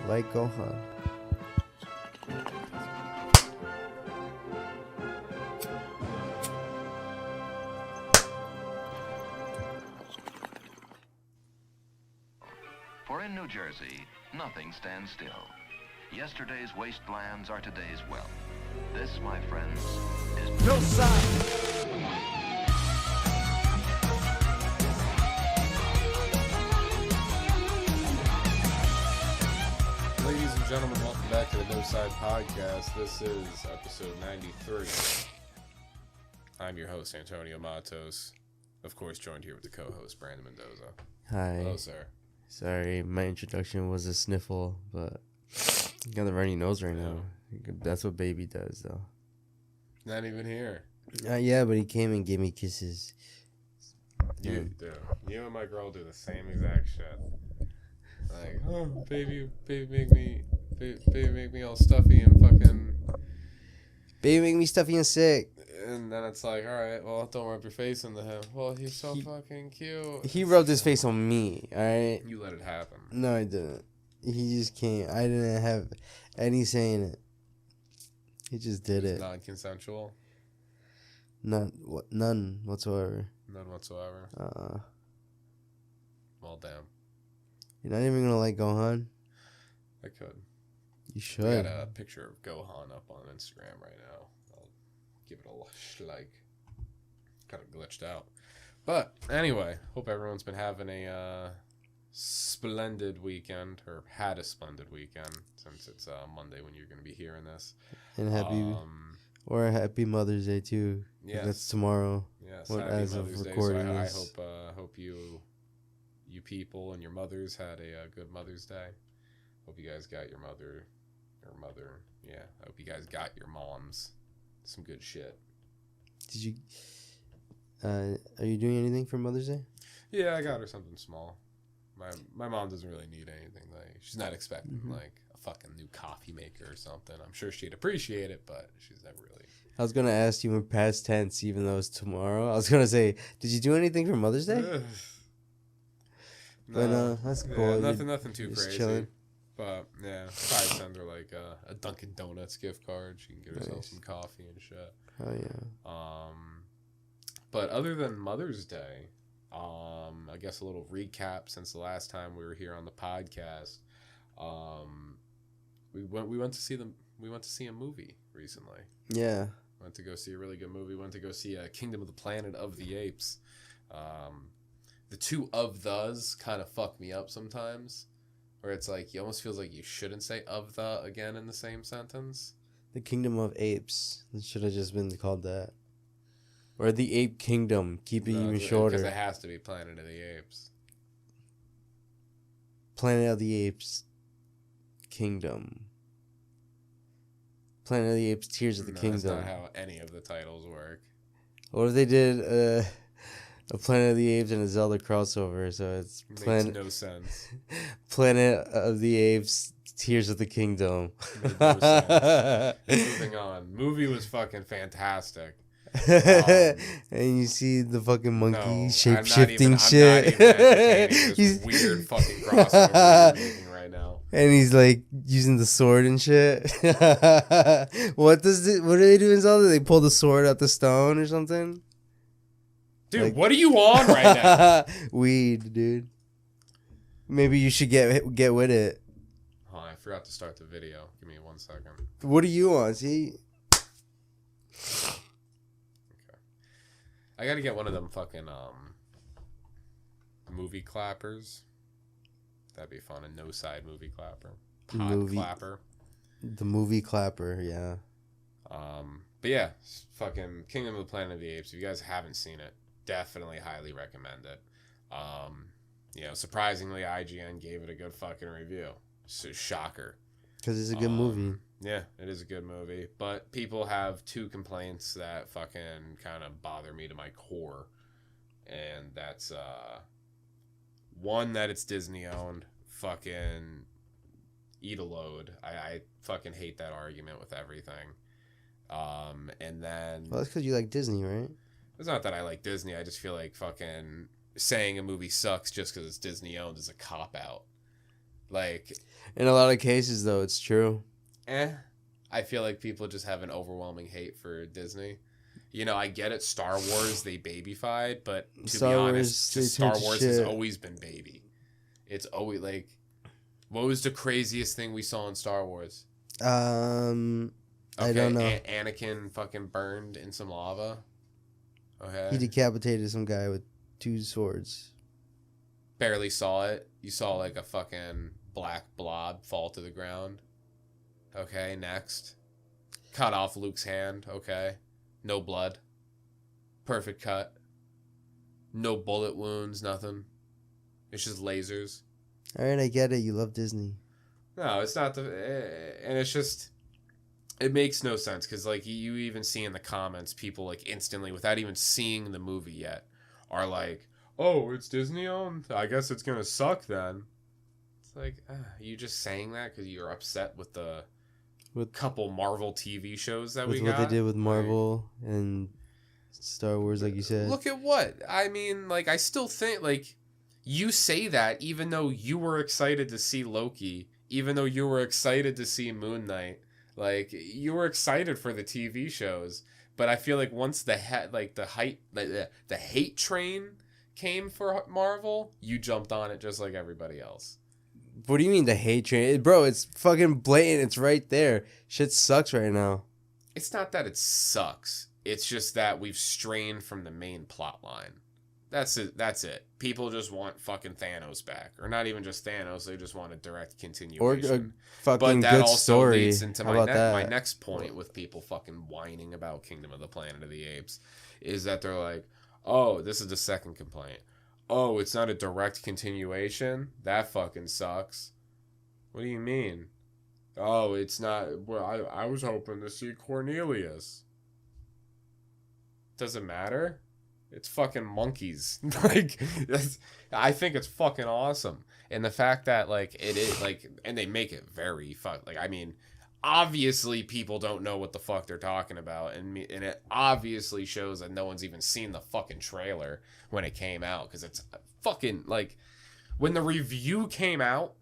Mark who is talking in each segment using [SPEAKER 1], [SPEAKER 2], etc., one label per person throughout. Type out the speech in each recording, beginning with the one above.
[SPEAKER 1] like Gohan.
[SPEAKER 2] For in New Jersey, nothing stands still. Yesterday's wastelands are today's wealth. This, my friends, is
[SPEAKER 1] Noside.
[SPEAKER 3] Ladies and gentlemen, welcome back to the Noside Podcast. This is episode 93. I'm your host, Antonio Matos. Of course, joined here with the co-host, Brandon Mendoza.
[SPEAKER 1] Hi.
[SPEAKER 3] Hello, sir.
[SPEAKER 1] Sorry, my introduction was a sniffle, but I got a runny nose right now. That's what baby does, though.
[SPEAKER 3] Not even here.
[SPEAKER 1] Yeah, but he came and gave me kisses.
[SPEAKER 3] You do. You and my girl do the same exact shit. Like, oh, baby make me all stuffy and fucking...
[SPEAKER 1] Baby make me stuffy and sick.
[SPEAKER 3] And then it's like, alright, well, don't rub your face into him. Well, he's so fucking cute.
[SPEAKER 1] He rubbed his face on me, alright?
[SPEAKER 3] You let it happen.
[SPEAKER 1] No, I didn't. He just came. I didn't have any say in it. He just did it.
[SPEAKER 3] Non-consensual?
[SPEAKER 1] None whatsoever.
[SPEAKER 3] None whatsoever. Well, damn.
[SPEAKER 1] You're not even gonna like Gohan?
[SPEAKER 3] I could.
[SPEAKER 1] You should.
[SPEAKER 3] I got a picture of Gohan up on Instagram right now. I'll give it a like. Kind of glitched out. But anyway, hope everyone's been having a splendid weekend, or had a splendid weekend, since it's Monday when you're going to be hearing this.
[SPEAKER 1] And happy Mother's Day too.
[SPEAKER 3] Yes.
[SPEAKER 1] That's tomorrow.
[SPEAKER 3] Yes,
[SPEAKER 1] What,
[SPEAKER 3] happy
[SPEAKER 1] as
[SPEAKER 3] Mother's
[SPEAKER 1] of
[SPEAKER 3] Day.
[SPEAKER 1] recording
[SPEAKER 3] So I
[SPEAKER 1] this.
[SPEAKER 3] hope you people and your mothers had a good Mother's Day. Hope you guys got your mother. Yeah, I hope you guys got your moms some good shit.
[SPEAKER 1] Did you? Are you doing anything for Mother's Day?
[SPEAKER 3] Yeah, I got her something small. My mom doesn't really need anything. Like, she's not expecting like a fucking new coffee maker or something. I'm sure she'd appreciate it, but she's never really.
[SPEAKER 1] I was gonna ask you in past tense, even though it's tomorrow. I was gonna say, did you do anything for Mother's Day?
[SPEAKER 3] No,
[SPEAKER 1] that's cool.
[SPEAKER 3] Yeah, nothing too
[SPEAKER 1] just
[SPEAKER 3] crazy.
[SPEAKER 1] chilling.
[SPEAKER 3] But yeah, probably send her like a Dunkin' Donuts gift card. She can get herself
[SPEAKER 1] Nice.
[SPEAKER 3] some coffee and shit.
[SPEAKER 1] Oh yeah.
[SPEAKER 3] But other than Mother's Day, I guess a little recap since the last time we were here on the podcast. We went to see a movie recently.
[SPEAKER 1] Yeah.
[SPEAKER 3] Went to go see a really good movie. Went to go see Kingdom of the Planet of the Apes. The two of those kind of fuck me up sometimes, where it's like you almost feels like you shouldn't say of the again in the same sentence.
[SPEAKER 1] The Kingdom of Apes. It should have just been called that. Or the Ape Kingdom. Keep it even shorter.
[SPEAKER 3] Because it has to be Planet of the Apes.
[SPEAKER 1] Planet of the Apes Kingdom. Planet of the Apes Tears of the Kingdom.
[SPEAKER 3] That's not how any of the titles work.
[SPEAKER 1] What if they did a Planet of the Apes and a Zelda crossover? So it's
[SPEAKER 3] Makes no sense.
[SPEAKER 1] Planet of the Apes Tears of the Kingdom.
[SPEAKER 3] Made no sense. Moving on. Movie was fucking fantastic.
[SPEAKER 1] And you see the fucking monkey shape-shifting shit.
[SPEAKER 3] I'm not even entertaining this weird fucking crossover you're making right now.
[SPEAKER 1] And he's like using the sword and shit. What do they do in Zelda? They pull the sword out the stone or something?
[SPEAKER 3] Dude,
[SPEAKER 1] Like-
[SPEAKER 3] what are you on right now?
[SPEAKER 1] Weed, dude. Maybe you should get with it.
[SPEAKER 3] Oh, I forgot to start the video. Give me 1 second.
[SPEAKER 1] What are you on? See?
[SPEAKER 3] I gotta get one of them fucking movie clappers. That'd be fun. A no-side movie clapper. Pod clapper.
[SPEAKER 1] The movie clapper, yeah.
[SPEAKER 3] But yeah, fucking Kingdom of the Planet of the Apes. If you guys haven't seen it, definitely highly recommend it. Surprisingly, IGN gave it a good fucking review. So, shocker.
[SPEAKER 1] Because it's a good movie.
[SPEAKER 3] Yeah, it is a good movie. But people have two complaints that fucking kind of bother me to my core. And that's, one, that it's Disney-owned. Fucking eat a load. I fucking hate that argument with everything. And then...
[SPEAKER 1] Well, that's because you like Disney, right?
[SPEAKER 3] It's not that I like Disney. I just feel like fucking saying a movie sucks just because it's Disney-owned is a cop-out. Like,
[SPEAKER 1] in a lot of cases, though, it's true.
[SPEAKER 3] I feel like people just have an overwhelming hate for Disney. You know, I get it. Star Wars, they babyfied, but to be honest, just Star Wars has always been baby. It's always like, what was the craziest thing we saw in Star Wars?
[SPEAKER 1] I don't know.
[SPEAKER 3] Anakin fucking burned in some lava. Okay.
[SPEAKER 1] He decapitated some guy with 2 swords.
[SPEAKER 3] Barely saw it. You saw like a fucking black blob fall to the ground. Okay, next. Cut off Luke's hand. Okay. No blood. Perfect cut. No bullet wounds, nothing. It's just lasers.
[SPEAKER 1] Alright, I get it. You love Disney.
[SPEAKER 3] No, it's not and it's just, it makes no sense because like you even see in the comments, people like instantly, without even seeing the movie yet, are like, "Oh, it's Disney owned. I guess it's gonna suck then." It's like, you just saying that because you're upset with the couple Marvel TV shows that we got.
[SPEAKER 1] With what they did with Marvel and Star Wars, like you said.
[SPEAKER 3] Look at what I mean. Like, I still think like you say that even though you were excited to see Loki. Even though you were excited to see Moon Knight, like you were excited for the TV shows, but I feel like once the hate train came for Marvel, you jumped on it just like everybody else.
[SPEAKER 1] What do you mean the hate train, bro? It's fucking blatant. It's right there. Shit sucks right now.
[SPEAKER 3] It's not that it sucks. It's just that we've strayed from the main plot line. That's it. People just want fucking Thanos back. Or not even just Thanos, they just want a direct continuation.
[SPEAKER 1] Or a fucking
[SPEAKER 3] but that
[SPEAKER 1] good
[SPEAKER 3] also
[SPEAKER 1] story.
[SPEAKER 3] leads into my next point with people fucking whining about Kingdom of the Planet of the Apes. Is that they're like, oh, this is the second complaint. Oh, it's not a direct continuation? That fucking sucks. What do you mean? Oh, it's not... Well, I was hoping to see Cornelius. Does it matter? It's fucking monkeys. Like, I think it's fucking awesome. And the fact that, like, it is, like, and they make it very like, I mean, obviously people don't know what the fuck they're talking about. And it obviously shows that no one's even seen the fucking trailer when it came out. Because it's fucking, like, when the review came out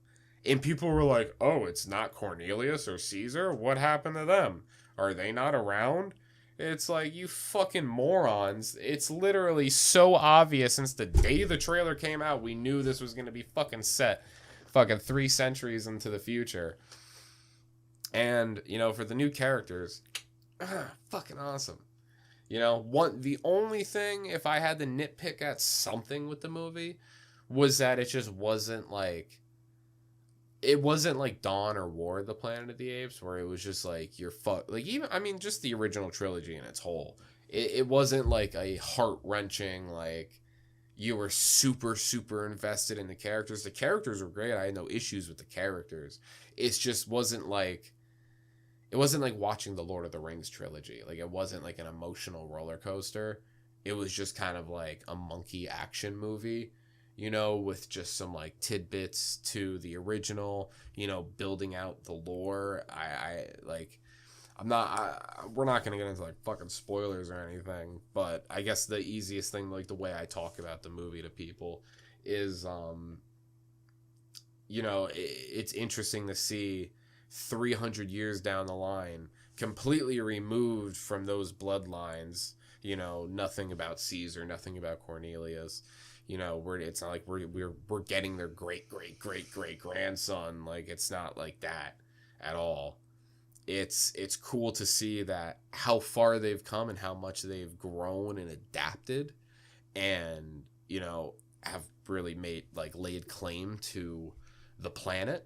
[SPEAKER 3] and people were like, oh, it's not Cornelius or Caesar? What happened to them? Are they not around? It's like, you fucking morons. It's literally so obvious since the day the trailer came out, we knew this was going to be fucking set fucking 3 centuries into the future. And, you know, for the new characters, fucking awesome. You know, the only thing, if I had to nitpick at something with the movie, was that it just wasn't like... It wasn't like Dawn or War of the Planet of the Apes, where it was just like like even I mean just the original trilogy in its whole. It wasn't like a heart wrenching like you were super invested in the characters. The characters were great. I had no issues with the characters. It just wasn't like watching the Lord of the Rings trilogy. Like it wasn't like an emotional roller coaster. It was just kind of like a monkey action movie. You know, with just some like tidbits to the original, you know, building out the lore. We're not going to get into like fucking spoilers or anything, but I guess the easiest thing, like the way I talk about the movie to people is, you know, it's interesting to see 300 years down the line, completely removed from those bloodlines, you know, nothing about Caesar, nothing about Cornelius. You know, it's not like we're getting their great grandson. Like it's not like that at all. It's cool to see that how far they've come and how much they've grown and adapted, and you know have really laid claim to the planet.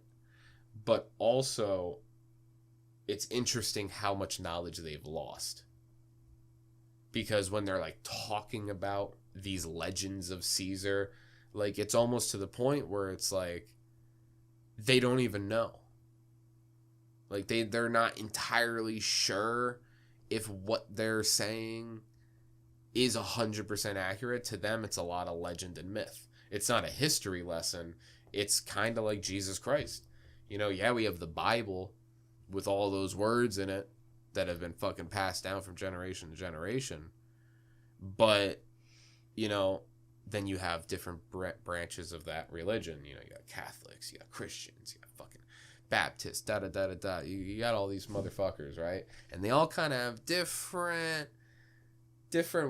[SPEAKER 3] But also, it's interesting how much knowledge they've lost, because when they're like talking about these legends of Caesar, like it's almost to the point where it's like they don't even know. Like they're not entirely sure if what they're saying is 100% accurate. To them, it's a lot of legend and myth. It's not a history lesson. It's kind of like Jesus Christ. You know, yeah, we have the Bible with all those words in it that have been fucking passed down from generation to generation. But, you know, then you have different branches of that religion. You know, you got Catholics, you got Christians, you got fucking Baptists, da-da-da-da-da. You got all these motherfuckers, right? And they all kind of have different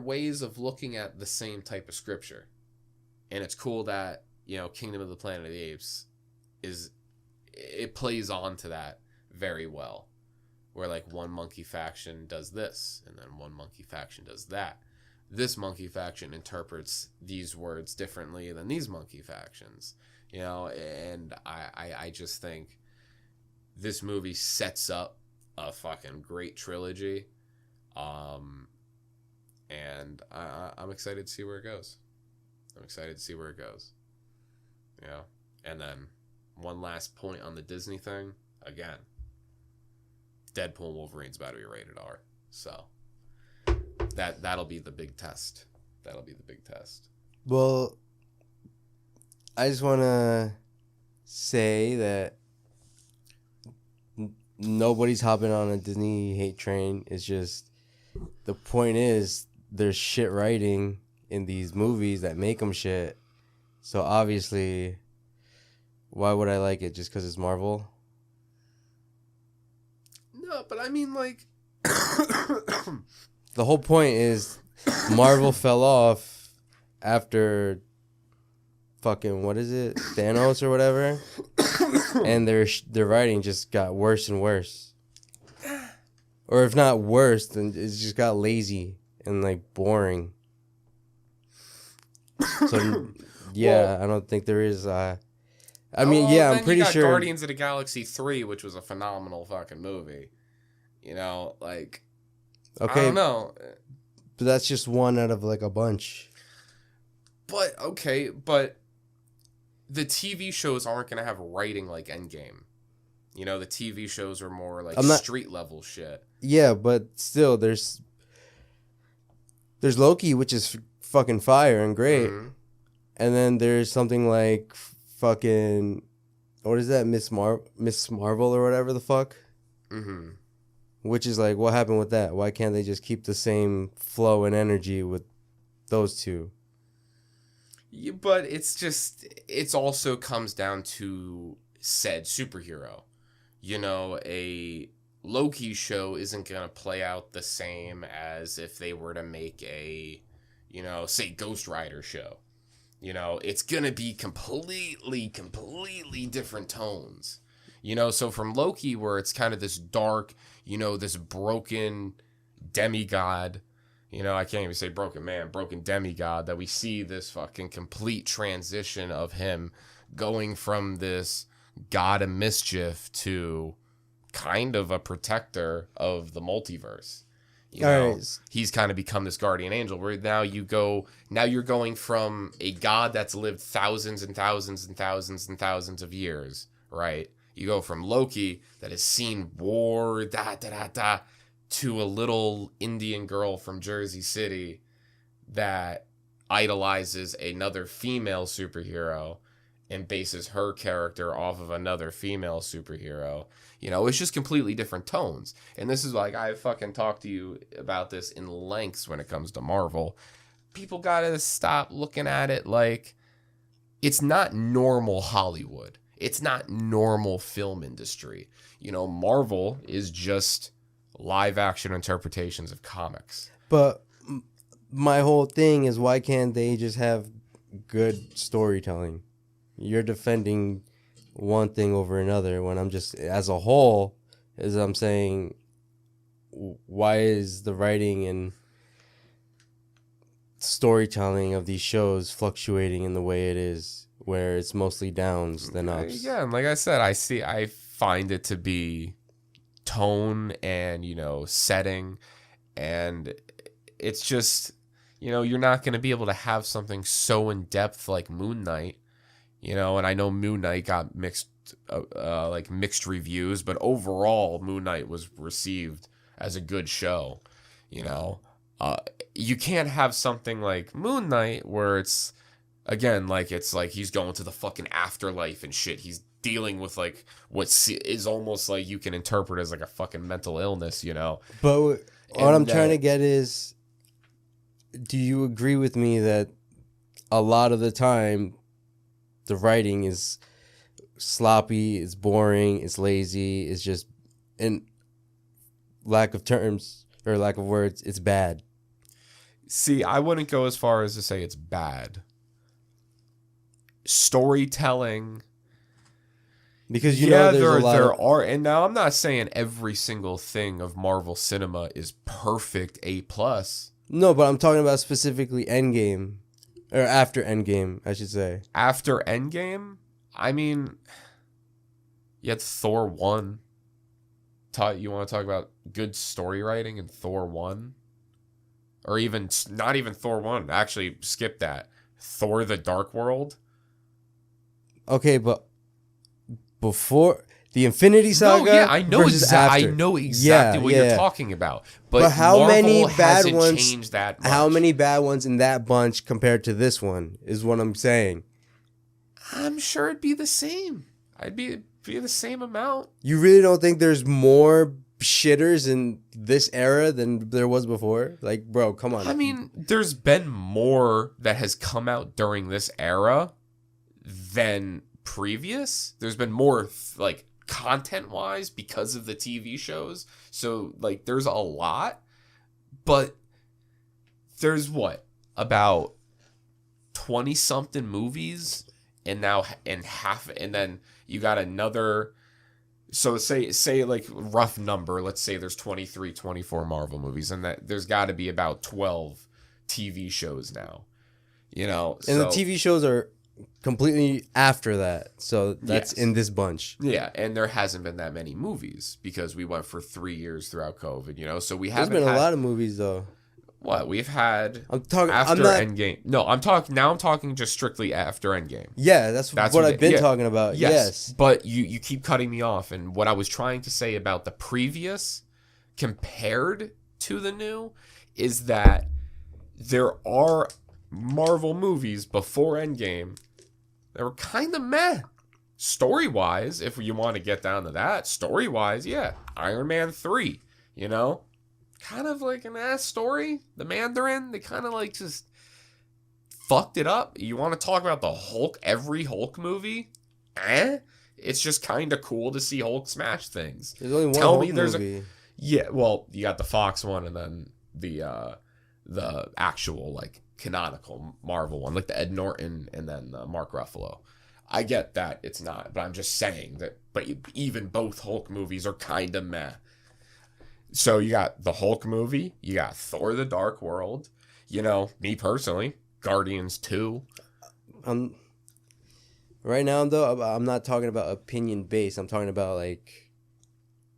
[SPEAKER 3] ways of looking at the same type of scripture. And it's cool that, you know, Kingdom of the Planet of the Apes it plays on to that very well. Where, like, one monkey faction does this, and then one monkey faction does that. This monkey faction interprets these words differently than these monkey factions, you know, and I just think this movie sets up a fucking great trilogy, and I'm excited to see where it goes. You know, and then one last point on the Disney thing, again, Deadpool and Wolverine's about to be rated R, so that'll be the big test.
[SPEAKER 1] Well, I just want to say that nobody's hopping on a Disney hate train. It's just, the point is, there's shit writing in these movies that make them shit. So obviously, why would I like it just because it's Marvel?
[SPEAKER 3] No, but I mean, like,
[SPEAKER 1] the whole point is Marvel fell off after fucking, what is it, Thanos or whatever, and their writing just got worse and worse. Or if not worse, then it just got lazy and, like, boring. So yeah, well, I don't think there is. I mean, yeah, I'm pretty sure.
[SPEAKER 3] Guardians of the Galaxy 3, which was a phenomenal fucking movie. You know, like, okay, I don't know.
[SPEAKER 1] But that's just one out of, like, a bunch.
[SPEAKER 3] But the TV shows aren't gonna have writing like Endgame. You know, the TV shows are more like street level shit.
[SPEAKER 1] Yeah, but still, there's Loki, which is fucking fire and great. Mm-hmm. And then there's something like fucking, what is that, Miss Marvel or whatever the fuck? Mm-hmm. Which is like, what happened with that? Why can't they just keep the same flow and energy with those two?
[SPEAKER 3] Yeah, but it's also comes down to said superhero. You know, a Loki show isn't going to play out the same as if they were to make a, you know, say Ghost Rider show. You know, it's going to be completely different tones. You know, so from Loki, where it's kind of this dark, you know, this broken demigod, you know, I can't even say broken man, broken demigod, that we see this fucking complete transition of him going from this god of mischief to kind of a protector of the multiverse. You know, he's kind of become this guardian angel, where now you're going from a god that's lived thousands and thousands and thousands and thousands of years, right? You go from Loki that has seen war, to a little Indian girl from Jersey City that idolizes another female superhero and bases her character off of another female superhero. You know, it's just completely different tones. And this is like, I fucking talked to you about this in lengths when it comes to Marvel. People gotta stop looking at it like it's not normal Hollywood. It's not normal film industry. You know, Marvel is just live action interpretations of comics.
[SPEAKER 1] But my whole thing is, why can't they just have good storytelling? You're defending one thing over another when I'm just, as a whole, as I'm saying, why is the writing and storytelling of these shows fluctuating in the way it is, where it's mostly downs than ups?
[SPEAKER 3] Yeah, and like I said, I find it to be tone and, you know, setting, and it's just, you know, you're not going to be able to have something so in depth like Moon Knight. You know, and I know Moon Knight got mixed reviews, but overall, Moon Knight was received as a good show. You know, you can't have something like Moon Knight where it's, again, like, it's like he's going to the fucking afterlife and shit. He's dealing with, like, what is almost like you can interpret as like a fucking mental illness, you know.
[SPEAKER 1] But what I'm trying to get is, do you agree with me that a lot of the time, the writing is sloppy, it's boring, it's lazy, it's just, in lack of terms or lack of words, it's bad.
[SPEAKER 3] See, I wouldn't go as far as to say it's bad. Storytelling,
[SPEAKER 1] because there's a lot
[SPEAKER 3] there are, and now I'm not saying every single thing of Marvel cinema is perfect A+.
[SPEAKER 1] No, but I'm talking about specifically Endgame, or after Endgame, I should say.
[SPEAKER 3] After Endgame, I mean, you had Thor 1. You want to talk about good story writing in Thor 1? Or even, not even Thor 1. Actually, skip that. Thor the Dark World.
[SPEAKER 1] Okay, but before the Infinity Saga,
[SPEAKER 3] no, yeah, I know
[SPEAKER 1] exactly.
[SPEAKER 3] I know exactly what you're talking about. But
[SPEAKER 1] how
[SPEAKER 3] Marvel
[SPEAKER 1] many bad ones?
[SPEAKER 3] Changed that much.
[SPEAKER 1] How many bad ones in that bunch compared to this one is what I'm saying.
[SPEAKER 3] I'm sure it'd be the same. I'd be the same amount.
[SPEAKER 1] You really don't think there's more shitters in this era than there was before? Like, bro, come on.
[SPEAKER 3] I mean, there's been more that has come out during this era than previous. There's been more like content-wise because of the TV shows. So like there's a lot, but there's what? About 20 something movies, and now and half, and then you got another. So say like rough number, let's say there's 23, 24 Marvel movies, and that there's got to be about 12 TV shows now. And
[SPEAKER 1] the TV shows are completely after that. So that's
[SPEAKER 3] Yes.
[SPEAKER 1] in this bunch.
[SPEAKER 3] Yeah, and there hasn't been that many movies because we went for 3 years throughout COVID, so we
[SPEAKER 1] There's
[SPEAKER 3] haven't
[SPEAKER 1] been
[SPEAKER 3] had,
[SPEAKER 1] a lot of movies though.
[SPEAKER 3] What we've had
[SPEAKER 1] I'm talking
[SPEAKER 3] after Endgame. No, I'm talking just strictly after Endgame.
[SPEAKER 1] Yeah, that's what I've been talking about. Yes.
[SPEAKER 3] But you keep cutting me off, and what I was trying to say about the previous compared to the new is that there are Marvel movies before Endgame that were kind of meh. Story-wise, if you want to get down to that, story-wise, yeah. Iron Man 3, kind of like an ass story. The Mandarin, they kind of like just fucked it up. You want to talk about the Hulk, every Hulk movie? It's just kind of cool to see Hulk smash things.
[SPEAKER 1] There's only one Hulk movie.
[SPEAKER 3] Yeah, well, you got the Fox one and then the actual like canonical Marvel one, like the Ed Norton and then Mark Ruffalo. I get that it's not, but I'm just saying that. But even both Hulk movies are kind of meh. So you got the Hulk movie, you got Thor the Dark World, me personally, Guardians 2.
[SPEAKER 1] Right now though, I'm not talking about opinion based. I'm talking about like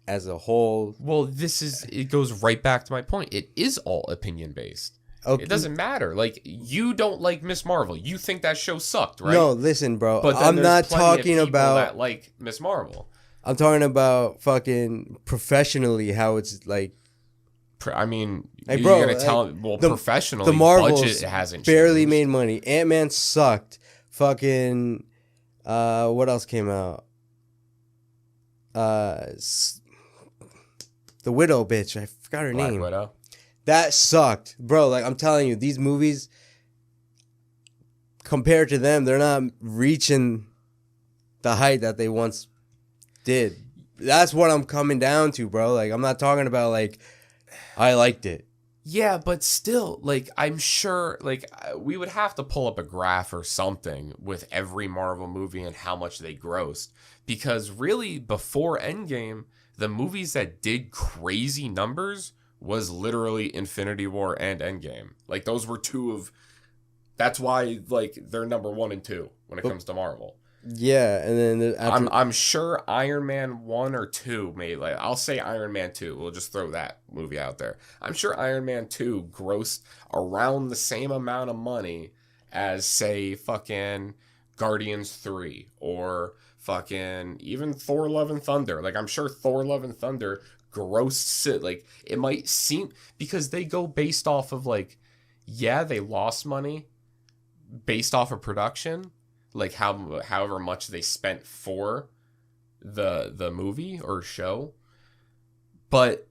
[SPEAKER 1] as a whole.
[SPEAKER 3] Well, it goes right back to my point. It is all opinion based. Okay. It doesn't matter. Like, you don't like Miss Marvel. You think that show sucked, right?
[SPEAKER 1] No, listen, bro.
[SPEAKER 3] But
[SPEAKER 1] I'm not talking about
[SPEAKER 3] that like Miss Marvel.
[SPEAKER 1] I'm talking about fucking professionally how it's like.
[SPEAKER 3] I mean,
[SPEAKER 1] hey,
[SPEAKER 3] you're
[SPEAKER 1] bro,
[SPEAKER 3] gonna tell well professionally
[SPEAKER 1] the Marvels
[SPEAKER 3] budget hasn't
[SPEAKER 1] barely
[SPEAKER 3] changed.
[SPEAKER 1] made money. Ant-Man sucked. Fucking what else came out? The Widow bitch. I forgot her
[SPEAKER 3] Black
[SPEAKER 1] name.
[SPEAKER 3] Widow.
[SPEAKER 1] That sucked, bro. Like I'm telling you, these movies compared to them, they're not reaching the height that they once did. That's what I'm coming down to, bro. Like I'm not talking about like I liked it.
[SPEAKER 3] Yeah, but still, like I'm sure, like we would have to pull up a graph or something with every Marvel movie and how much they grossed, because really before Endgame, the movies that did crazy numbers was literally Infinity War and Endgame. Like those were two of. That's why like they're number 1 and 2 when it comes to Marvel.
[SPEAKER 1] Yeah, and then
[SPEAKER 3] I'm sure Iron Man 1 or 2 made, like, I'll say Iron Man 2. We'll just throw that movie out there. I'm sure Iron Man 2 grossed around the same amount of money as, say, fucking Guardians 3 or fucking even Thor Love and Thunder. Like, I'm sure Thor Love and Thunder grossed, like, it might seem, because they go based off of, like, yeah, they lost money based off of production, like however much they spent for the movie or show, but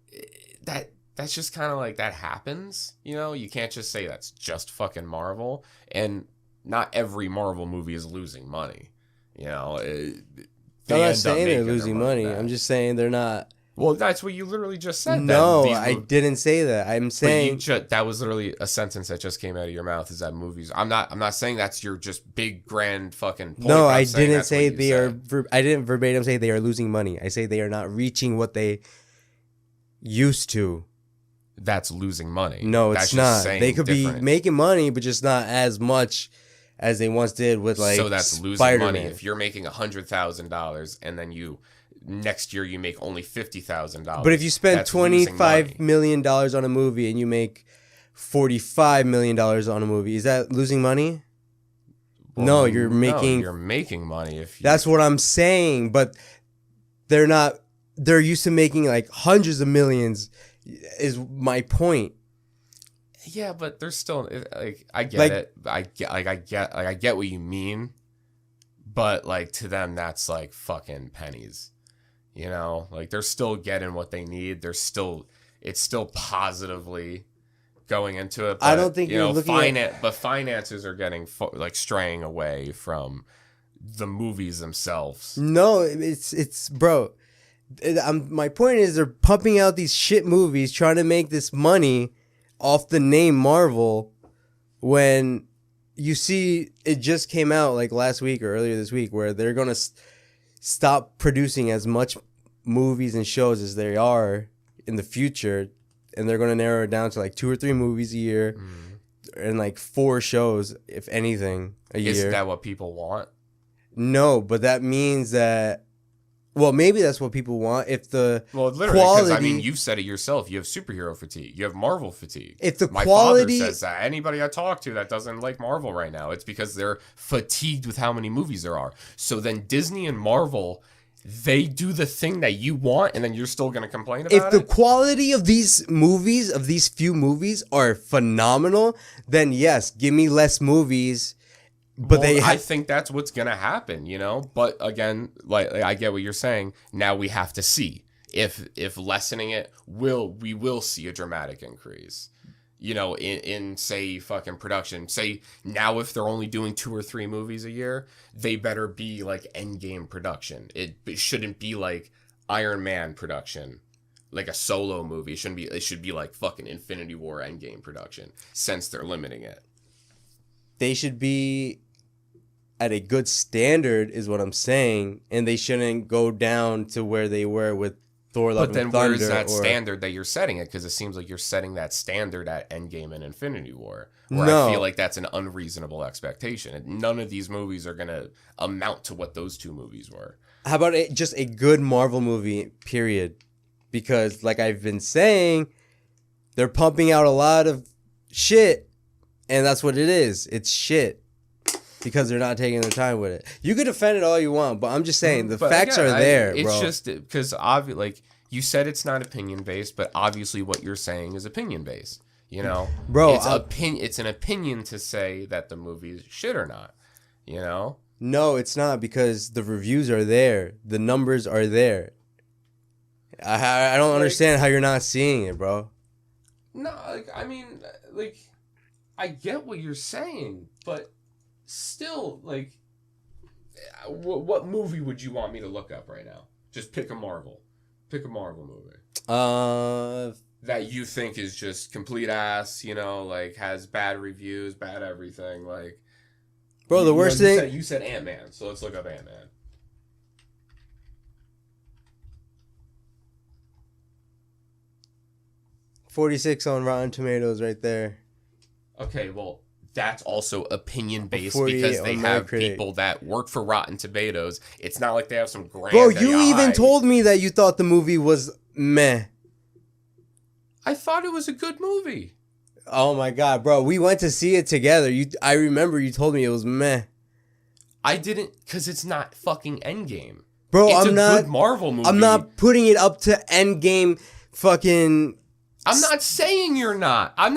[SPEAKER 3] that's just kind of like that happens, you can't just say that's just fucking Marvel. And not every Marvel movie is losing money. You know,
[SPEAKER 1] I'm not saying they're losing money. I'm just saying they're not.
[SPEAKER 3] Well, that's what you literally just said.
[SPEAKER 1] No, I didn't say that. I'm saying
[SPEAKER 3] that was literally a sentence that just came out of your mouth. Is that movies? I'm not saying that's your just big grand fucking point.
[SPEAKER 1] No, I didn't say they are. I didn't verbatim say they are losing money. I say they are not reaching what they used to.
[SPEAKER 3] That's losing money.
[SPEAKER 1] No, it's not. They could be making money, but just not as much as they once did with like.
[SPEAKER 3] So that's losing
[SPEAKER 1] Spider-Man.
[SPEAKER 3] money. If you're making $100,000 and then next year you make only $50,000.
[SPEAKER 1] But if you spend $25 million on a movie and you make $45 million on a movie, is that losing money? Well, no, you're
[SPEAKER 3] making money.
[SPEAKER 1] That's what I'm saying. But they're not. They're used to making like hundreds of millions. Is my point.
[SPEAKER 3] Yeah, but there's still like I get it. I get what you mean. But like to them, that's like fucking pennies. You know, like they're still getting what they need. It's still positively going into it. But,
[SPEAKER 1] I don't think you're looking
[SPEAKER 3] but finances are getting straying away from the movies themselves.
[SPEAKER 1] No, it's bro. My point is they're pumping out these shit movies trying to make this money off the name Marvel when you see it just came out like last week or earlier this week where they're going to stop producing as much movies and shows as they are in the future, and they're going to narrow it down to like 2 or 3 movies a year and like 4 shows, if anything, a year.
[SPEAKER 3] Isn't that what people want?
[SPEAKER 1] No, but that means that, well, maybe that's what people want. If the
[SPEAKER 3] literally, because I mean, you've said it yourself. You have superhero fatigue. You have Marvel fatigue.
[SPEAKER 1] If the
[SPEAKER 3] My
[SPEAKER 1] quality
[SPEAKER 3] father says that. Anybody I talk to that doesn't like Marvel right now, it's because they're fatigued with how many movies there are. So then Disney and Marvel, they do the thing that you want, and then you're still going to complain about it?
[SPEAKER 1] If the quality of these movies, of these few movies, are phenomenal, then yes, give me less movies. But
[SPEAKER 3] I think that's what's gonna happen, you know. But again, like I get what you're saying. Now we have to see if lessening it we will see a dramatic increase, you know, in say fucking production. Say now if they're only doing 2 or 3 movies a year, they better be like Endgame production. It shouldn't be like Iron Man production, like a solo movie. It should be like fucking Infinity War Endgame production. Since they're limiting it,
[SPEAKER 1] they should be at a good standard is what I'm saying, and they shouldn't go down to where they were with Thor: Love and Thunder.
[SPEAKER 3] But then where's that standard that you're setting it? Because it seems like you're setting that standard at Endgame and Infinity War, where I feel like that's an unreasonable expectation. And none of these movies are going to amount to what those 2 movies were.
[SPEAKER 1] How about just a good Marvel movie, period? Because like I've been saying, they're pumping out a lot of shit, and that's what it is. It's shit. Because they're not taking their time with it. You can defend it all you want, but I'm just saying the facts are there, bro.
[SPEAKER 3] It's just because like you said, it's not opinion based, but obviously what you're saying is opinion based. You know,
[SPEAKER 1] bro,
[SPEAKER 3] it's an opinion to say that the movie's shit or not. You know,
[SPEAKER 1] no, it's not, because the reviews are there, the numbers are there. I don't understand how you're not seeing it, bro.
[SPEAKER 3] No, I mean, I get what you're saying, but. Still, what movie would you want me to look up right now? Just pick a Marvel movie. That you think is just complete ass, you know, like has bad reviews, bad everything, like.
[SPEAKER 1] Bro, the worst thing.
[SPEAKER 3] You said Ant-Man, so let's look up Ant-Man.
[SPEAKER 1] .46 on Rotten Tomatoes right there.
[SPEAKER 3] Okay, well. That's also opinion based because they have people that work for Rotten Tomatoes. It's not like they have some grand.
[SPEAKER 1] Bro, you even told me that you thought the movie was meh.
[SPEAKER 3] I thought it was a good movie.
[SPEAKER 1] Oh my god, bro, we went to see it together. I remember you told me it was meh.
[SPEAKER 3] I didn't, because it's not fucking Endgame.
[SPEAKER 1] Bro,
[SPEAKER 3] it's a good Marvel movie.
[SPEAKER 1] I'm not putting it up to Endgame. Fucking.
[SPEAKER 3] I'm not saying you're not. I'm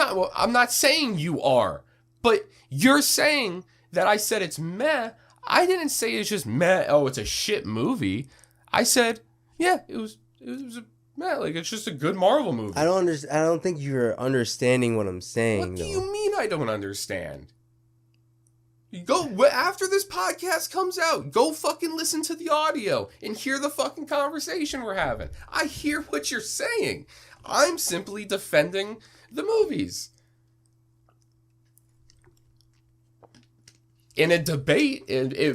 [SPEAKER 3] not saying you are. But you're saying that I said it's meh. I didn't say it's just meh. Oh, it's a shit movie. I said, yeah, it was a meh. Like, it's just a good Marvel movie.
[SPEAKER 1] I don't think you're understanding what I'm saying.
[SPEAKER 3] What do you mean I don't understand? After this podcast comes out, go fucking listen to the audio and hear the fucking conversation we're having. I hear what you're saying. I'm simply defending the movies. In a debate,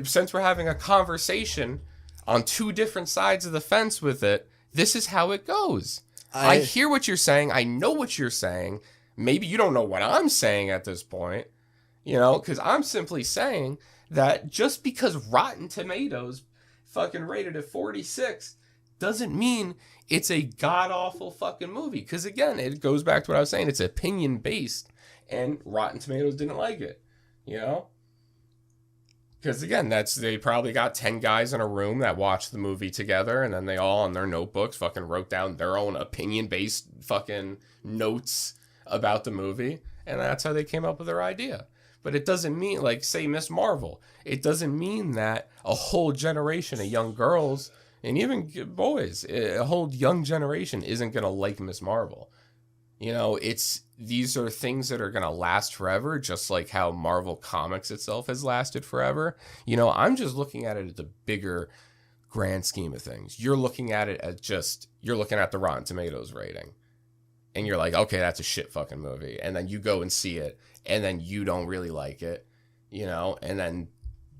[SPEAKER 3] since we're having a conversation on two different sides of the fence with it, this is how it goes. I hear what you're saying. I know what you're saying. Maybe you don't know what I'm saying at this point. Because I'm simply saying that just because Rotten Tomatoes fucking rated it 46 doesn't mean it's a god-awful fucking movie. Because, again, it goes back to what I was saying. It's opinion-based, and Rotten Tomatoes didn't like it, Because, again, they probably got 10 guys in a room that watched the movie together, and then they all, on their notebooks, fucking wrote down their own opinion-based fucking notes about the movie, and that's how they came up with their idea. But it doesn't mean, like, say, Miss Marvel, it doesn't mean that a whole generation of young girls, and even boys, a whole young generation isn't going to like Miss Marvel. These are things that are going to last forever, just like how Marvel Comics itself has lasted forever. I'm just looking at it at the bigger grand scheme of things. You're looking at it as you're looking at the Rotten Tomatoes rating. And you're like, okay, that's a shit fucking movie. And then you go and see it, and then you don't really like it, and then,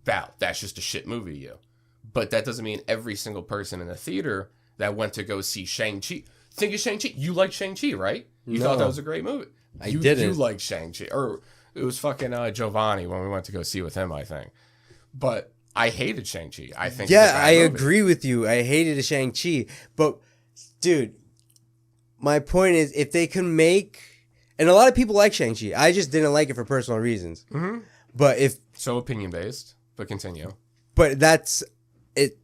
[SPEAKER 3] that's just a shit movie to you. But that doesn't mean every single person in the theater that went to go see Shang-Chi. Think of Shang-Chi. You like Shang-Chi, right? You thought that was a great movie.
[SPEAKER 1] I didn't.
[SPEAKER 3] You like Shang-Chi. Or it was fucking Giovanni when we went to go see with him, I think. But I hated Shang-Chi. I think
[SPEAKER 1] I agree with you. I hated Shang-Chi. But, dude, my point is, if they can make... And a lot of people like Shang-Chi. I just didn't like it for personal reasons.
[SPEAKER 3] Mm-hmm.
[SPEAKER 1] But if...
[SPEAKER 3] So opinion-based, but continue.
[SPEAKER 1] But that's...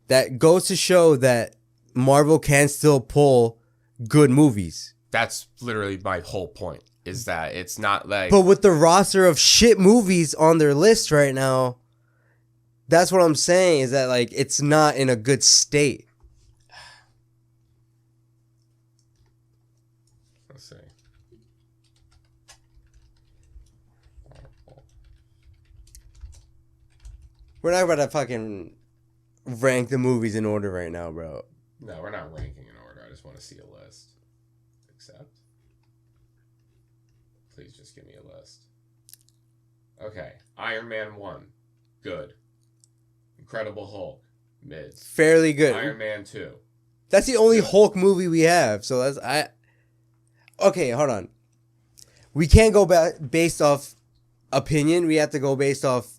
[SPEAKER 1] That goes to show that Marvel can still pull good movies.
[SPEAKER 3] That's literally my whole point, is that it's not like...
[SPEAKER 1] But with the roster of shit movies on their list right now, that's what I'm saying, is that, like, it's not in a good state.
[SPEAKER 3] Let's see.
[SPEAKER 1] We're not about to fucking rank the movies in order right now, bro.
[SPEAKER 3] No, we're not ranking in order. I just want to see a list. Accept. Please just give me a list. Okay. Iron Man 1. Good. Incredible Hulk. Mid.
[SPEAKER 1] Fairly good.
[SPEAKER 3] Iron Man 2.
[SPEAKER 1] That's the only Hulk movie we have. So that's... Okay, hold on. We can't go based off opinion. We have to go based off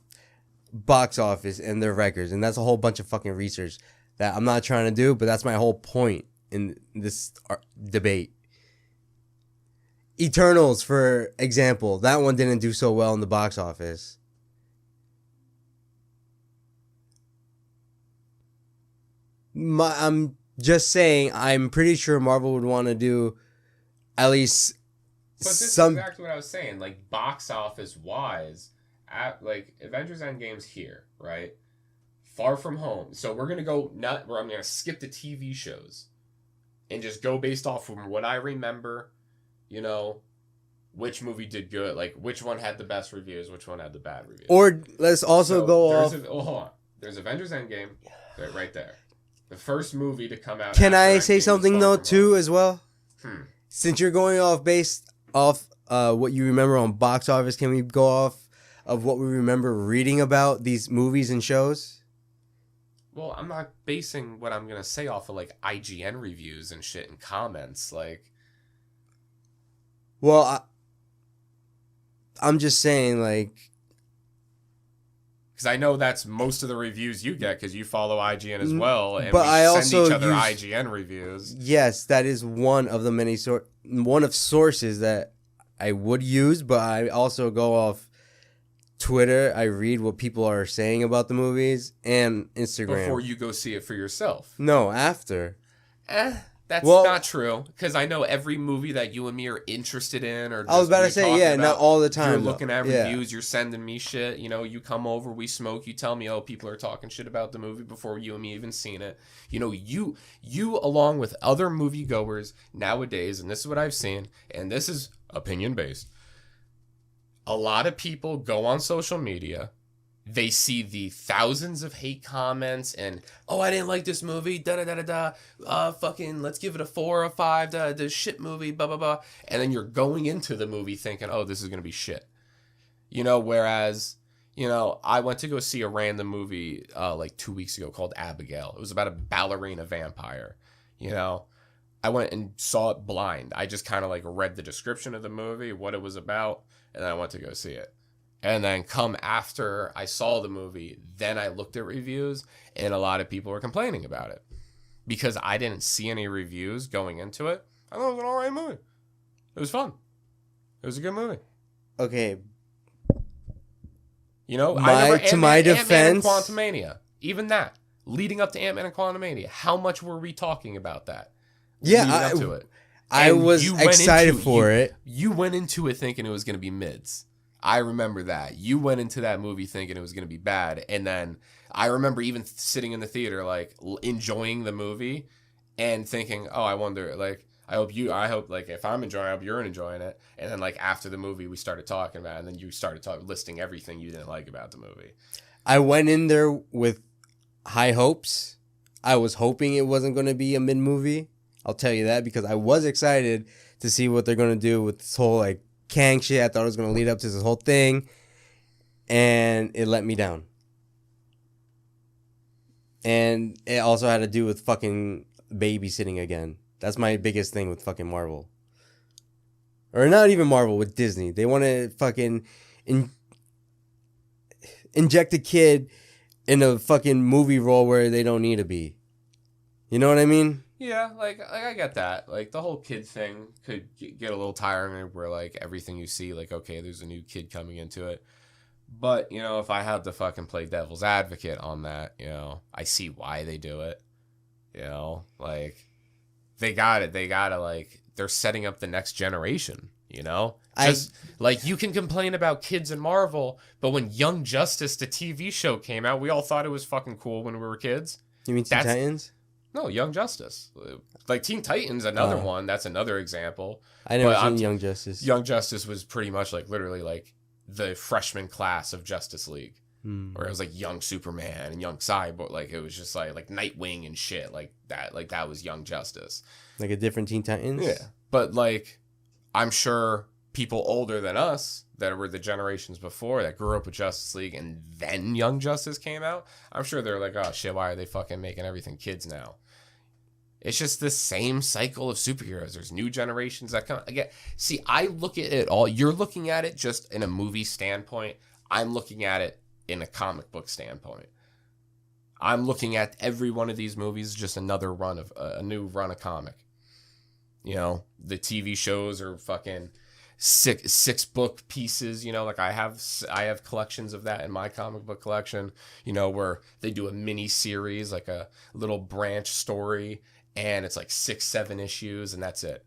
[SPEAKER 1] box office and their records. And that's a whole bunch of fucking research that I'm not trying to do, but that's my whole point in this debate. Eternals, for example, that one didn't do so well in the box office. I'm just saying, I'm pretty sure Marvel would want to do at least
[SPEAKER 3] but this
[SPEAKER 1] some...
[SPEAKER 3] is exactly what I was saying. Like, box office wise, like, Avengers Endgame's here, right? Far From Home. So we're going to go I'm going to skip the TV shows and just go based off from what I remember, which movie did good, like which one had the best reviews, which one had the bad reviews.
[SPEAKER 1] Or let's also go off...
[SPEAKER 3] hold on. There's Avengers Endgame, right there. The first movie to come out.
[SPEAKER 1] Can I say something though too as well? Since you're going off based off what you remember on box office, can we go off of what we remember reading about these movies and shows?
[SPEAKER 3] Well, I'm not basing what I'm going to say off of, like, IGN reviews and shit and comments, like...
[SPEAKER 1] Well, I'm just saying, like...
[SPEAKER 3] Because I know that's most of the reviews you get, because you follow IGN as well, and
[SPEAKER 1] but
[SPEAKER 3] we send each other IGN reviews.
[SPEAKER 1] Yes, that is one of the many sources that I would use, but I also go off Twitter. I read what people are saying about the movies, and Instagram.
[SPEAKER 3] Before you go see it for yourself.
[SPEAKER 1] No, after.
[SPEAKER 3] That's not true, because I know every movie that you and me are interested in, or
[SPEAKER 1] I was about to say, not all the time.
[SPEAKER 3] You're looking at reviews, you're sending me shit, you come over, we smoke, you tell me, people are talking shit about the movie before you and me even seen it. You along with other moviegoers nowadays, and this is what I've seen, and this is opinion-based, a lot of people go on social media they see the thousands of hate comments and, oh, I didn't like this movie, da-da-da-da-da, fucking, let's give it a 4 or 5, the shit movie, blah, blah, blah. And then you're going into the movie thinking, oh, this is going to be shit. You know, whereas, you know, I went to go see a random movie like 2 weeks ago called Abigail. It was about a ballerina vampire, you know. I went and saw it blind. I just kind of like read the description of the movie, what it was about, and then I went to go see it. And then come after I saw the movie, then I looked at reviews, and a lot of people were complaining about it. Because I didn't see any reviews going into it. I thought it was an alright movie. It was fun. It was a good movie.
[SPEAKER 1] Okay.
[SPEAKER 3] You know,
[SPEAKER 1] to my defense,
[SPEAKER 3] Ant-Man and Quantumania, even that, leading up to Ant-Man and Quantumania, how much were we talking about that?
[SPEAKER 1] Yeah, I was excited for it.
[SPEAKER 3] You went into it thinking it was going to be mids. I remember that. You went into that movie thinking it was going to be bad, and then I remember even sitting in the theater, like, enjoying the movie and thinking, oh, I wonder, like, I hope, like, if I'm enjoying it, I hope you're enjoying it. And then, like, after the movie, we started talking about it, and then you started listing everything you didn't like about the movie.
[SPEAKER 1] I went in there with high hopes. I was hoping it wasn't going to be a mid-movie. I'll tell you that, because I was excited to see what they're going to do with this whole, like, Kang shit. I thought it was going to lead up to this whole thing, and it let me down. And it also had to do with fucking babysitting again. That's my biggest thing with fucking Marvel. Or not even Marvel, with Disney. They want to fucking inject a kid in a fucking movie role where they don't need to be. You know what I mean?
[SPEAKER 3] Yeah, like I get that. Like, the whole kid thing could get a little tiring, where, like, everything you see, like, okay, there's a new kid coming into it. But, you know, if I had to fucking play devil's advocate on that, you know, I see why they do it. You know, like, they got it. They gotta, like, they're setting up the next generation, you know? Like, you can complain about kids in Marvel, but when Young Justice, the TV show, came out, we all thought it was fucking cool when we were kids.
[SPEAKER 1] You mean Teen Titans?
[SPEAKER 3] No, Young Justice. Like, Teen Titans, another one. That's another example.
[SPEAKER 1] I never seen Young Justice.
[SPEAKER 3] Young Justice was pretty much, like, literally, like, the freshman class of Justice League. Where it was, like, Young Superman and Young Cyborg. Like, it was just, like Nightwing and shit. Like, that was Young Justice.
[SPEAKER 1] Like a different Teen Titans?
[SPEAKER 3] Yeah. But, like, I'm sure people older than us, that were the generations before, that grew up with Justice League, and then Young Justice came out, I'm sure they're like, oh, shit, why are they fucking making everything kids now? It's just the same cycle of superheroes. There's new generations that come. Again, see, I look at it all. You're looking at it just in a movie standpoint. I'm looking at it in a comic book standpoint. I'm looking at every one of these movies just another run of a new run of comic. You know, the TV shows are fucking six book pieces. You know, like I have collections of that in my comic book collection. You know, where they do a mini series, like a little branch story. And it's like 6-7 issues, and that's it.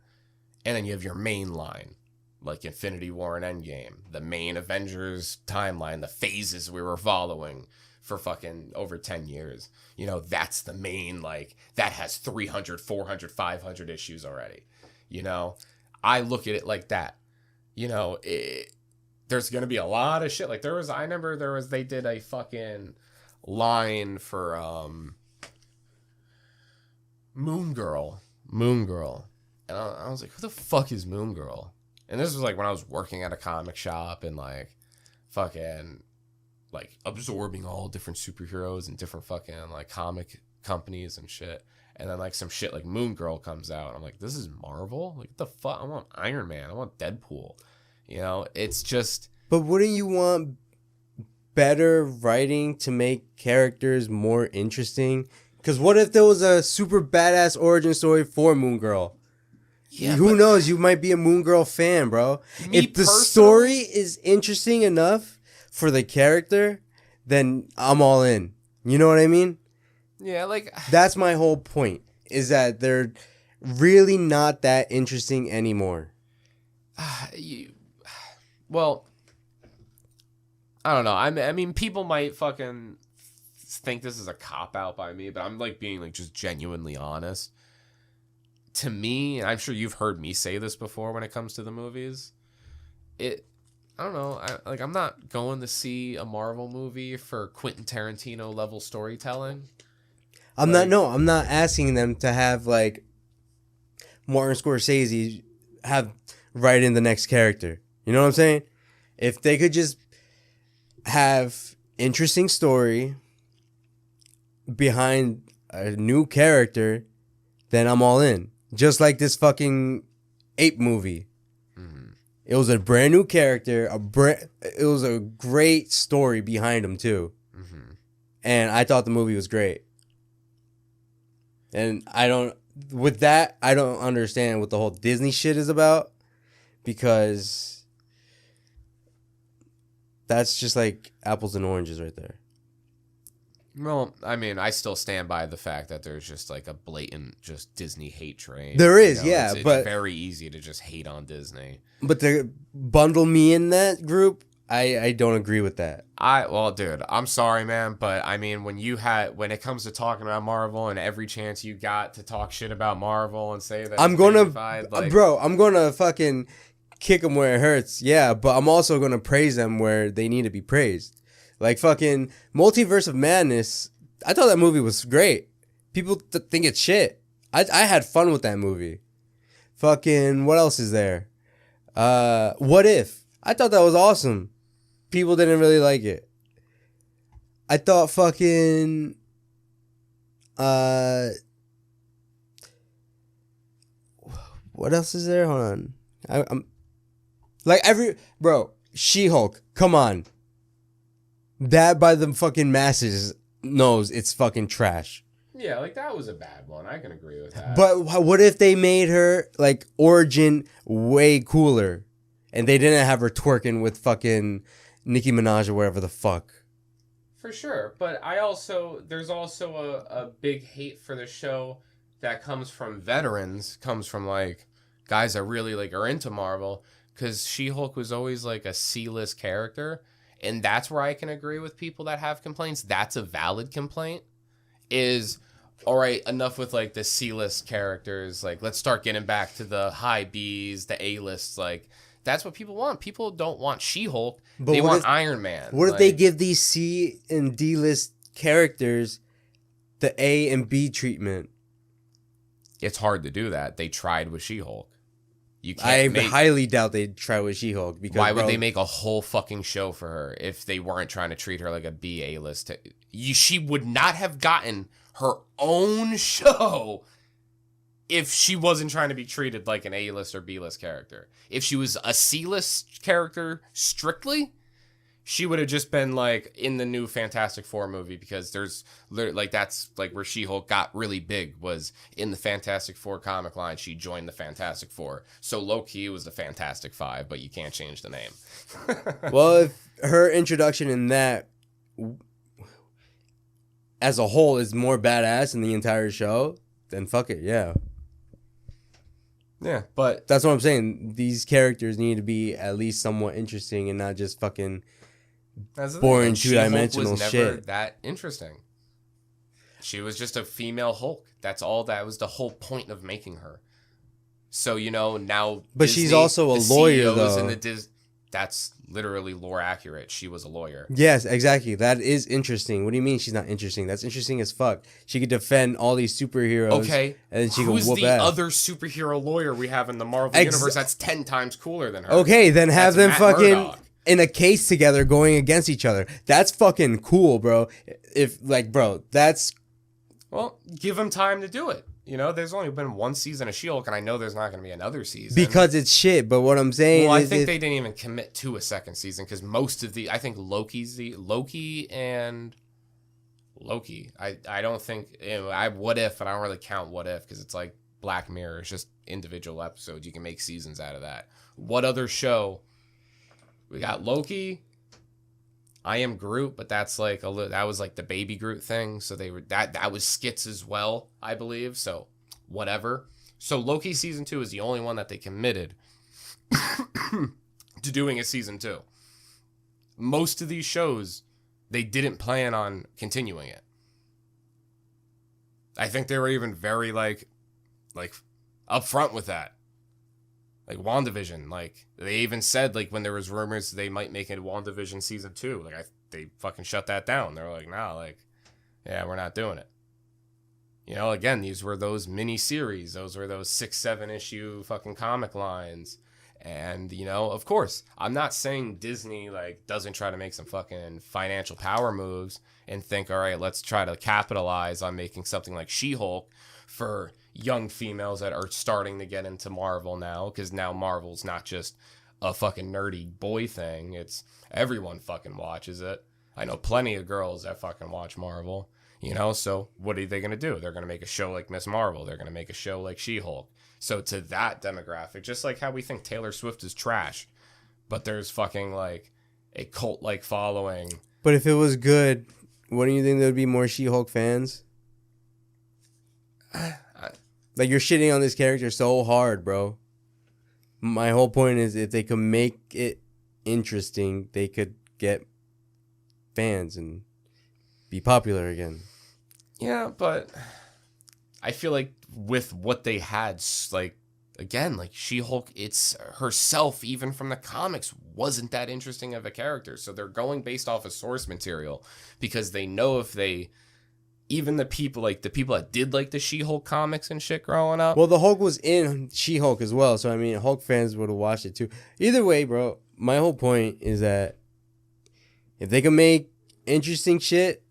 [SPEAKER 3] And then you have your main line, like Infinity War and Endgame, the main Avengers timeline, the phases we were following for fucking over 10 years. You know, that's the main, like, that has 300, 400, 500 issues already. You know, I look at it like that. You know, there's going to be a lot of shit. Like, I remember they did a fucking line for, Moon Girl. And I was like, who the fuck is Moon Girl? And this was like when I was working at a comic shop and like fucking like absorbing all different superheroes and different fucking like comic companies and shit. And then like some shit like Moon Girl comes out. I'm like, this is Marvel? Like, what the fuck? I want Iron Man. I want Deadpool. You know, it's just...
[SPEAKER 1] But wouldn't you want better writing to make characters more interesting? Because what if there was a super badass origin story for Moon Girl? Yeah, who knows? You might be a Moon Girl fan, bro. If the story is interesting enough for the character, then I'm all in. You know what I mean?
[SPEAKER 3] Yeah, like...
[SPEAKER 1] That's my whole point, is that they're really not that interesting anymore.
[SPEAKER 3] Well, I don't know. I mean, people might fucking... think this is a cop-out by me, but I'm like being like just genuinely honest. To me, and I'm sure you've heard me say this before when it comes to the movies, I don't know. I'm not going to see a Marvel movie for Quentin Tarantino level storytelling.
[SPEAKER 1] I'm not asking them to have like Martin Scorsese have write in the next character. You know what I'm saying? If they could just have interesting story behind a new character, then I'm all in. Just like this fucking Ape movie. Mm-hmm. It was a brand new character. It was a great story behind him too. Mm-hmm. And I thought the movie was great. And I don't understand what the whole Disney shit is about, because that's just like apples and oranges right there.
[SPEAKER 3] Well, I mean, I still stand by the fact that there's just like a blatant just Disney hate train.
[SPEAKER 1] There is, yeah,
[SPEAKER 3] it's
[SPEAKER 1] but
[SPEAKER 3] very easy to just hate on Disney.
[SPEAKER 1] But to bundle me in that group, I don't agree with that.
[SPEAKER 3] Well, dude, I'm sorry, man, but I mean, when it comes to talking about Marvel and every chance you got to talk shit about Marvel and say that
[SPEAKER 1] I'm gonna fucking kick them where it hurts, yeah, but I'm also gonna praise them where they need to be praised. Like fucking Multiverse of Madness, I thought that movie was great. People think it's shit. I had fun with that movie. Fucking, what else is there? What If? I thought that was awesome. People didn't really like it. I thought fucking... what else is there? Hold on. I'm... Like Bro, She-Hulk, come on. That by the fucking masses knows it's fucking trash.
[SPEAKER 3] Yeah, like that was a bad one. I can agree with that.
[SPEAKER 1] But what if they made her like origin way cooler, and they didn't have her twerking with fucking Nicki Minaj or whatever the fuck?
[SPEAKER 3] For sure, but there's also a big hate for the show that comes from veterans, comes from like guys that really like are into Marvel, because She-Hulk was always like a C-list character. And that's where I can agree with people that have complaints. That's a valid complaint. Is, all right, enough with like the C-list characters. Like, let's start getting back to the high Bs, the A-lists. Like, that's what people want. People don't want She-Hulk. They want Iron Man.
[SPEAKER 1] What if they give these C and D-list characters the A and B treatment?
[SPEAKER 3] It's hard to do that. They tried with She-Hulk.
[SPEAKER 1] I highly doubt they'd try with She-Hulk. Because
[SPEAKER 3] why would they make a whole fucking show for her if they weren't trying to treat her like a B A-list? She would not have gotten her own show if she wasn't trying to be treated like an A-list or B-list character. If she was a C-list character strictly, she would have just been like in the new Fantastic Four movie, because there's like that's like where She-Hulk got really big, was in the Fantastic Four comic line. She joined the Fantastic Four. So low-key was the Fantastic Five, but you can't change the name.
[SPEAKER 1] Well, if her introduction in that as a whole is more badass in the entire show, then fuck it, yeah.
[SPEAKER 3] Yeah, but
[SPEAKER 1] that's what I'm saying. These characters need to be at least somewhat interesting and not just fucking boring two-dimensional shit.
[SPEAKER 3] She-Hulk was never that interesting. She was just a female Hulk. That's all. That was the whole point of making her. So, now...
[SPEAKER 1] But Disney, she's also a lawyer, though.
[SPEAKER 3] That's literally lore accurate. She was a lawyer.
[SPEAKER 1] Yes, exactly. That is interesting. What do you mean she's not interesting? That's interesting as fuck. She could defend all these superheroes.
[SPEAKER 3] Okay.
[SPEAKER 1] And then she could whoop ass.
[SPEAKER 3] Who's the other superhero lawyer we have in the Marvel universe that's 10 times cooler than her?
[SPEAKER 1] Okay, then have them
[SPEAKER 3] Matt
[SPEAKER 1] fucking...
[SPEAKER 3] Murdock.
[SPEAKER 1] In a case together going against each other. That's fucking cool, bro. That's...
[SPEAKER 3] Well, give them time to do it. There's only been one season of She-Hulk, and I know there's not going to be another season.
[SPEAKER 1] Because it's shit, but what I'm saying is...
[SPEAKER 3] Well, I think they didn't even commit to a second season, because most of I think Loki, I don't think... What If, and I don't really count What If, because it's like Black Mirror. It's just individual episodes. You can make seasons out of that. What other show... We got Loki, I Am Groot, but that's like that was like the baby Groot thing. So they were that was skits as well, I believe. So whatever. So Loki season 2 is the only one that they committed to doing a season 2. Most of these shows, they didn't plan on continuing it. I think they were even very like upfront with that. Like WandaVision, like they even said like when there was rumors they might make it WandaVision season 2, like they fucking shut that down. They were like, nah, like, yeah, we're not doing it. You know, again, these were those mini series. Those were those 6-7 issue fucking comic lines. And, you know, of course, I'm not saying Disney like doesn't try to make some fucking financial power moves and think, all right, let's try to capitalize on making something like She-Hulk for young females that are starting to get into Marvel now, because now Marvel's not just a fucking nerdy boy thing. It's everyone fucking watches it. I know plenty of girls that fucking watch Marvel, you know, so what are they going to do? They're going to make a show like Miss Marvel. They're going to make a show like She-Hulk. So to that demographic, just like how we think Taylor Swift is trash, but there's fucking like a cult-like following.
[SPEAKER 1] But if it was good, wouldn't you think there would be more She-Hulk fans? Like, you're shitting on this character so hard, bro. My whole point is if they could make it interesting, they could get fans and be popular again.
[SPEAKER 3] Yeah, but I feel like with what they had, like, again, like She-Hulk, it's herself, even from the comics, wasn't that interesting of a character. So they're going based off of source material because they know if they... Even the people that did like the She-Hulk comics and shit growing up.
[SPEAKER 1] Well, the Hulk was in She-Hulk as well, so I mean, Hulk fans would have watched it too. Either way, bro, my whole point is that if they can make interesting shit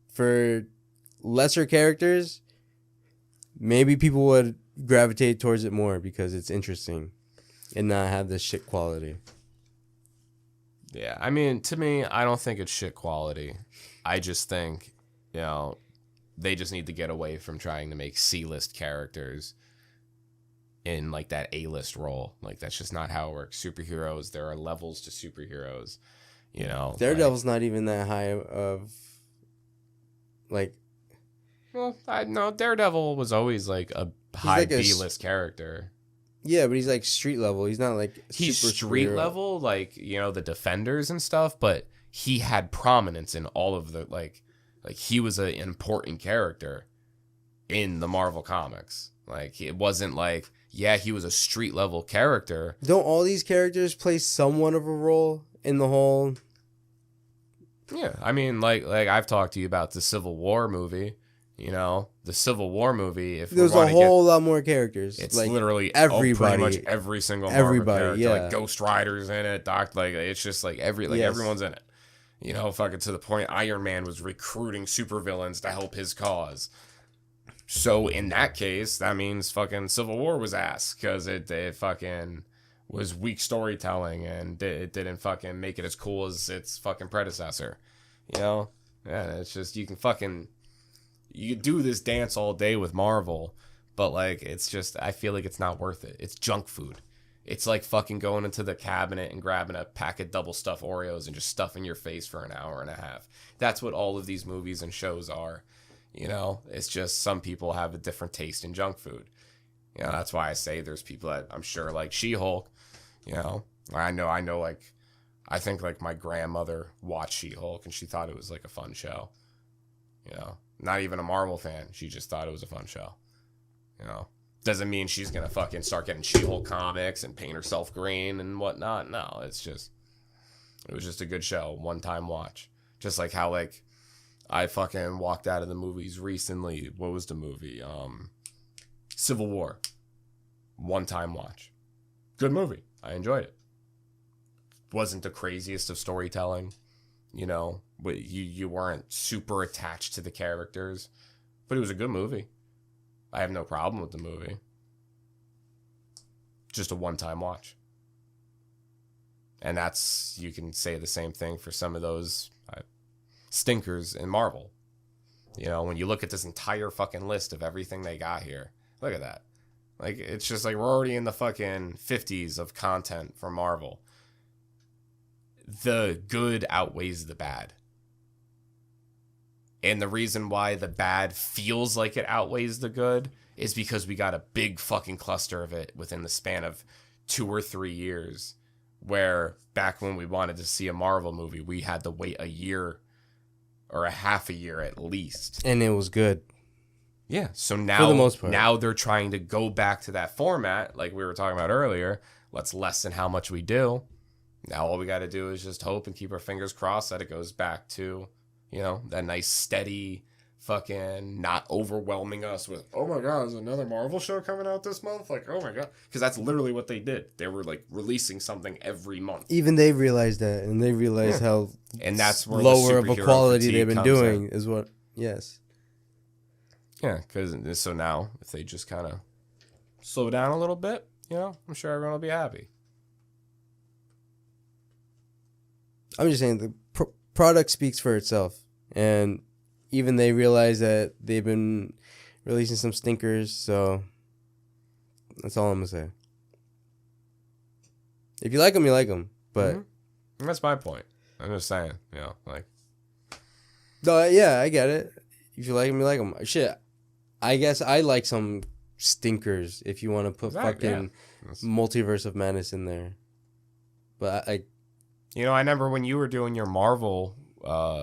[SPEAKER 1] for lesser characters, maybe people would gravitate towards it more because it's interesting and not have the shit quality.
[SPEAKER 3] Yeah, I mean, to me, I don't think it's shit quality. I just think, you know, they just need to get away from trying to make C-list characters in like that A-list role. Like, that's just not how it works. Superheroes, there are levels to superheroes, you know.
[SPEAKER 1] Daredevil's not even that high of, like...
[SPEAKER 3] Well, no, Daredevil was always like a high
[SPEAKER 1] like
[SPEAKER 3] B-list character.
[SPEAKER 1] Yeah, but he's like street level. He's not like
[SPEAKER 3] He's
[SPEAKER 1] super
[SPEAKER 3] street
[SPEAKER 1] superhero.
[SPEAKER 3] level, like, you know, the Defenders and stuff, but he had prominence in all of the, like he was an important character in the Marvel comics. Like, it wasn't like, yeah, he was a street level character.
[SPEAKER 1] Don't all these characters play somewhat of a role in the whole...
[SPEAKER 3] Yeah, I mean, like I've talked to you about the Civil War movie. You know, the Civil War movie. If
[SPEAKER 1] there's a whole lot more characters.
[SPEAKER 3] It's
[SPEAKER 1] like
[SPEAKER 3] literally
[SPEAKER 1] everybody,
[SPEAKER 3] pretty much every single Marvel character.
[SPEAKER 1] Yeah.
[SPEAKER 3] Like Ghost Rider's in it. Like it's just like everyone's in it. You know, fucking to the point Iron Man was recruiting supervillains to help his cause. So in that case, that means fucking Civil War was ass because it fucking was weak storytelling and it didn't fucking make it as cool as its fucking predecessor. You know, yeah, it's just you do this dance all day with Marvel, but like it's just I feel like it's not worth it. It's junk food. It's like fucking going into the cabinet and grabbing a pack of double stuffed Oreos and just stuffing your face for an hour and a half. That's what all of these movies and shows are. You know, it's just some people have a different taste in junk food. You know, that's why I say there's people that I'm sure like She-Hulk. You know, I know like I think like my grandmother watched She-Hulk and she thought it was like a fun show. You know, not even a Marvel fan. She just thought it was a fun show. You know, doesn't mean she's going to fucking start getting She-Hulk comics and paint herself green and whatnot. No, it was just a good show. One-time watch. Just like how, like, I fucking walked out of the movies recently. What was the movie? Civil War. One-time watch. Good movie. I enjoyed it. Wasn't the craziest of storytelling. You know, but you weren't super attached to the characters. But it was a good movie. I have no problem with the movie. Just a one-time watch. And you can say the same thing for some of those stinkers in Marvel. You know, when you look at this entire fucking list of everything they got here, look at that. Like, it's just like we're already in the fucking 50s of content for Marvel. The good outweighs the bad. And the reason why the bad feels like it outweighs the good is because we got a big fucking cluster of it within the span of 2 or 3 years. Where back when we wanted to see a Marvel movie, we had to wait a year or a half a year at least.
[SPEAKER 1] And it was good.
[SPEAKER 3] Yeah, so now,
[SPEAKER 1] for the most part,
[SPEAKER 3] now they're trying to go back to that format, like we were talking about earlier. Let's lessen how much we do. Now all we got to do is just hope and keep our fingers crossed that it goes back to, you know, that nice steady, fucking not overwhelming us with, oh my god, is another Marvel show coming out this month? Like, oh my god, because that's literally what they did. They were like releasing something every month.
[SPEAKER 1] Even they realized that, and they realized how
[SPEAKER 3] and that's where
[SPEAKER 1] lower of a quality they've been doing
[SPEAKER 3] in.
[SPEAKER 1] is what. Yes.
[SPEAKER 3] Yeah, because so now if they just kind of slow down a little bit, you know, I'm sure everyone will be happy.
[SPEAKER 1] I'm just saying the product speaks for itself, and even they realize that they've been releasing some stinkers, so that's all I'm gonna say. If you like them, you like them, but
[SPEAKER 3] that's my point. I'm just saying, you know, like.
[SPEAKER 1] No, yeah, I get it. If you like them, you like them. Shit, I guess I like some stinkers if you want to put fucking Multiverse of Madness in there. But I
[SPEAKER 3] you know, I remember when you were doing your Marvel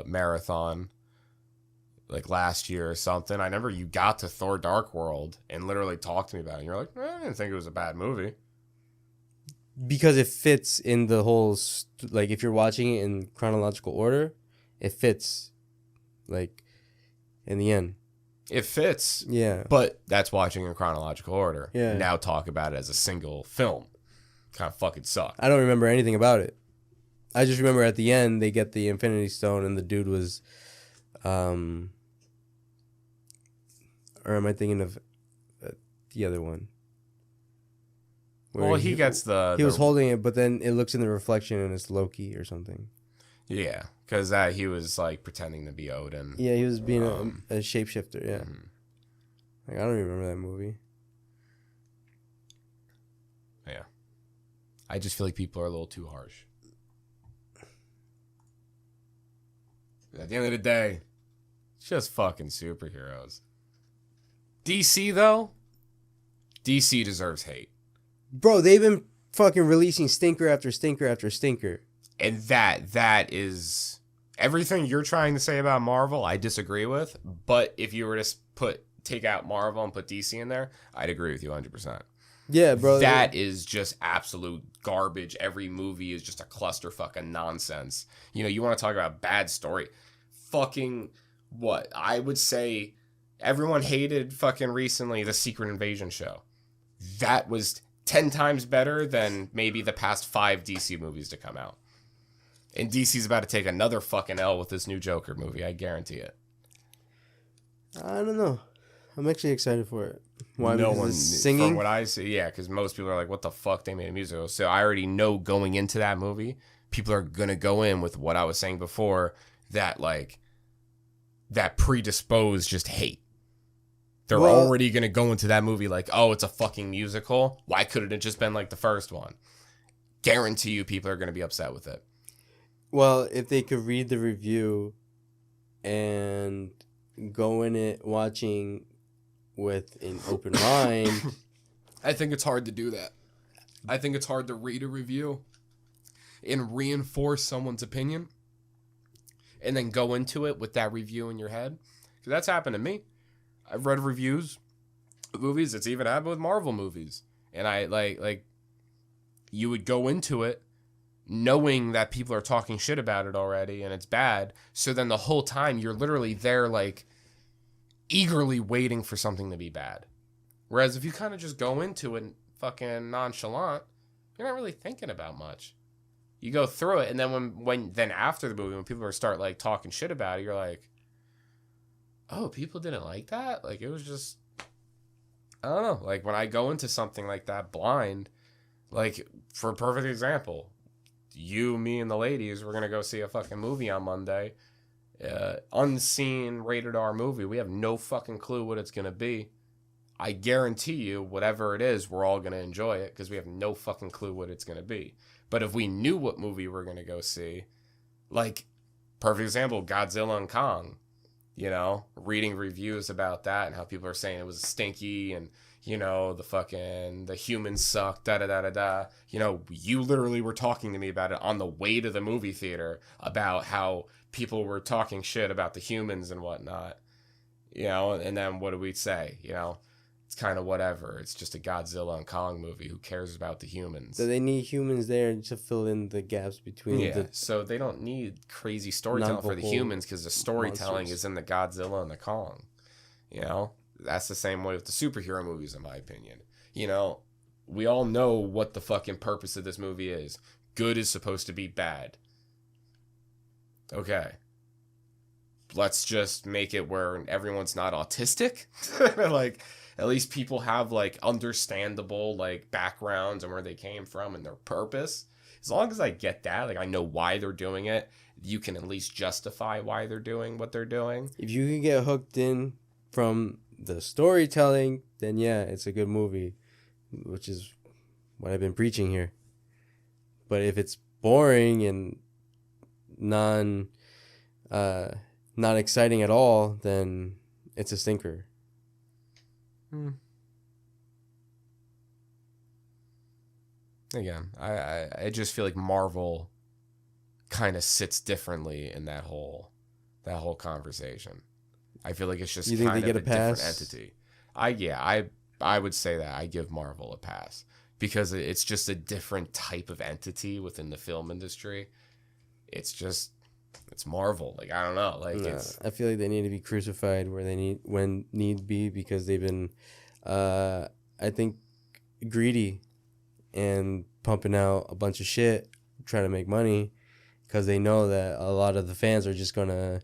[SPEAKER 3] marathon, like last year or something. I remember you got to Thor: Dark World and literally talked to me about it. And you're like, I didn't think it was a bad movie.
[SPEAKER 1] Because it fits in the whole, like, if you're watching it in chronological order, it fits, like, in the end.
[SPEAKER 3] It fits.
[SPEAKER 1] Yeah.
[SPEAKER 3] But that's watching in chronological order.
[SPEAKER 1] Yeah.
[SPEAKER 3] Now talk about it as a single film. Kind of fucking suck.
[SPEAKER 1] I don't remember anything about it. I just remember at the end, they get the Infinity Stone and the dude was, or am I thinking of the other one?
[SPEAKER 3] Well, he gets the...
[SPEAKER 1] He was holding it, but then it looks in the reflection and it's Loki or something.
[SPEAKER 3] Yeah, because he was, like, pretending to be Odin.
[SPEAKER 1] Yeah, he was being a shapeshifter, yeah.
[SPEAKER 3] Mm-hmm.
[SPEAKER 1] Like, I don't remember that movie.
[SPEAKER 3] Yeah. I just feel like people are a little too harsh. At the end of the day, it's just fucking superheroes. DC, though? DC deserves hate.
[SPEAKER 1] Bro, they've been fucking releasing stinker after stinker after stinker.
[SPEAKER 3] And that is everything you're trying to say about Marvel, I disagree with. But if you were to take out Marvel and put DC in there, I'd agree with you 100%.
[SPEAKER 1] Yeah, bro.
[SPEAKER 3] That is just absolute garbage. Every movie is just a cluster fucking nonsense. You know, you want to talk about bad story. Fucking what? I would say everyone hated fucking recently the Secret Invasion show. That was 10 times better than maybe the past 5 DC movies to come out. And DC's about to take another fucking L with this new Joker movie. I guarantee it.
[SPEAKER 1] I don't know. I'm actually excited for it. Why?
[SPEAKER 3] No
[SPEAKER 1] Because
[SPEAKER 3] one
[SPEAKER 1] it's singing.
[SPEAKER 3] From what I see, yeah, because most people are like, "What the fuck? They made a musical." So I already know going into that movie, people are gonna go in with what I was saying before, that predisposed just hate. They're already gonna go into that movie like, "Oh, it's a fucking musical. Why couldn't it just been like the first one?" Guarantee you, people are gonna be upset with it.
[SPEAKER 1] Well, if they could read the review and go in it watching with an open mind.
[SPEAKER 3] I think it's hard to do that. I think it's hard to read a review and reinforce someone's opinion and then go into it with that review in your head. Because that's happened to me. I've read reviews of movies. It's even happened with Marvel movies. And I like you would go into it knowing that people are talking shit about it already and it's bad. So then the whole time you're literally there like eagerly waiting for something to be bad. Whereas if you kind of just go into it fucking nonchalant, you're not really thinking about much. You go through it, and then when after the movie, when people start like talking shit about it, you're like, oh, people didn't like that? Like, it was just, I don't know. Like, when I go into something like that blind, like, for a perfect example, you, me, and the ladies, we're going to go see a fucking movie on Monday. Unseen rated R movie. We have no fucking clue what it's going to be. I guarantee you, whatever it is, we're all going to enjoy it because we have no fucking clue what it's going to be. But if we knew what movie we're going to go see, like, perfect example, Godzilla and Kong, you know, reading reviews about that and how people are saying it was stinky and, you know, the humans suck, da-da-da-da-da. You know, you literally were talking to me about it on the way to the movie theater about how people were talking shit about the humans and whatnot. You know, and then what do we say? You know, it's kind of whatever. It's just a Godzilla and Kong movie. Who cares about the humans?
[SPEAKER 1] So they need humans there to fill in the gaps between
[SPEAKER 3] so they don't need crazy storytelling for the humans because the storytelling
[SPEAKER 1] monsters.
[SPEAKER 3] is in the Godzilla and the Kong. You know, that's the same way with the superhero movies, in my opinion. You know, we all know what the fucking purpose of this movie is. Good is supposed to be bad. Okay. Let's just make it where everyone's not autistic. Like, at least people have, like, understandable, like, backgrounds and where they came from and their purpose. As long as I get that, like, I know why they're doing it, you can at least justify why they're doing what they're doing.
[SPEAKER 1] If you can get hooked in from the storytelling, then yeah, it's a good movie, which is what I've been preaching here. But if it's boring and not exciting at all, then it's a stinker.
[SPEAKER 3] Again, I just feel like Marvel kind of sits differently in that whole conversation. I feel like it's just
[SPEAKER 1] You think
[SPEAKER 3] kind
[SPEAKER 1] they
[SPEAKER 3] of
[SPEAKER 1] get
[SPEAKER 3] a
[SPEAKER 1] a pass?
[SPEAKER 3] different entity. I would say that I give Marvel a pass because it's just a different type of entity within the film industry. It's Marvel. Like, I don't know. Like,
[SPEAKER 1] I feel like they need to be crucified when need be, because they've been, I think, greedy and pumping out a bunch of shit, trying to make money, because they know that a lot of the fans are just gonna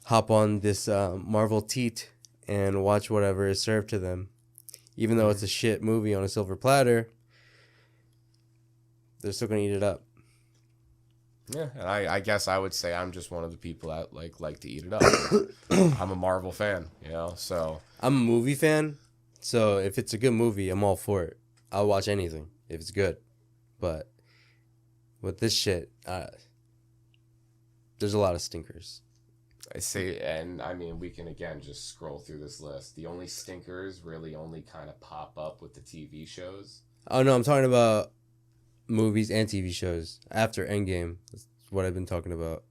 [SPEAKER 1] hop on this Marvel teat and watch whatever is served to them, even though it's a shit movie on a silver platter. They're still gonna eat it up.
[SPEAKER 3] Yeah, and I guess I would say I'm just one of the people that like to eat it up. I'm a Marvel fan, you know, so.
[SPEAKER 1] I'm a movie fan, so if it's a good movie, I'm all for it. I'll watch anything if it's good. But with this shit, there's a lot of stinkers.
[SPEAKER 3] I say, and I mean, we can again just scroll through this list. The only stinkers really only kind of pop up with the TV shows.
[SPEAKER 1] Oh no, I'm talking about movies and TV shows after Endgame. That's what I've been talking about.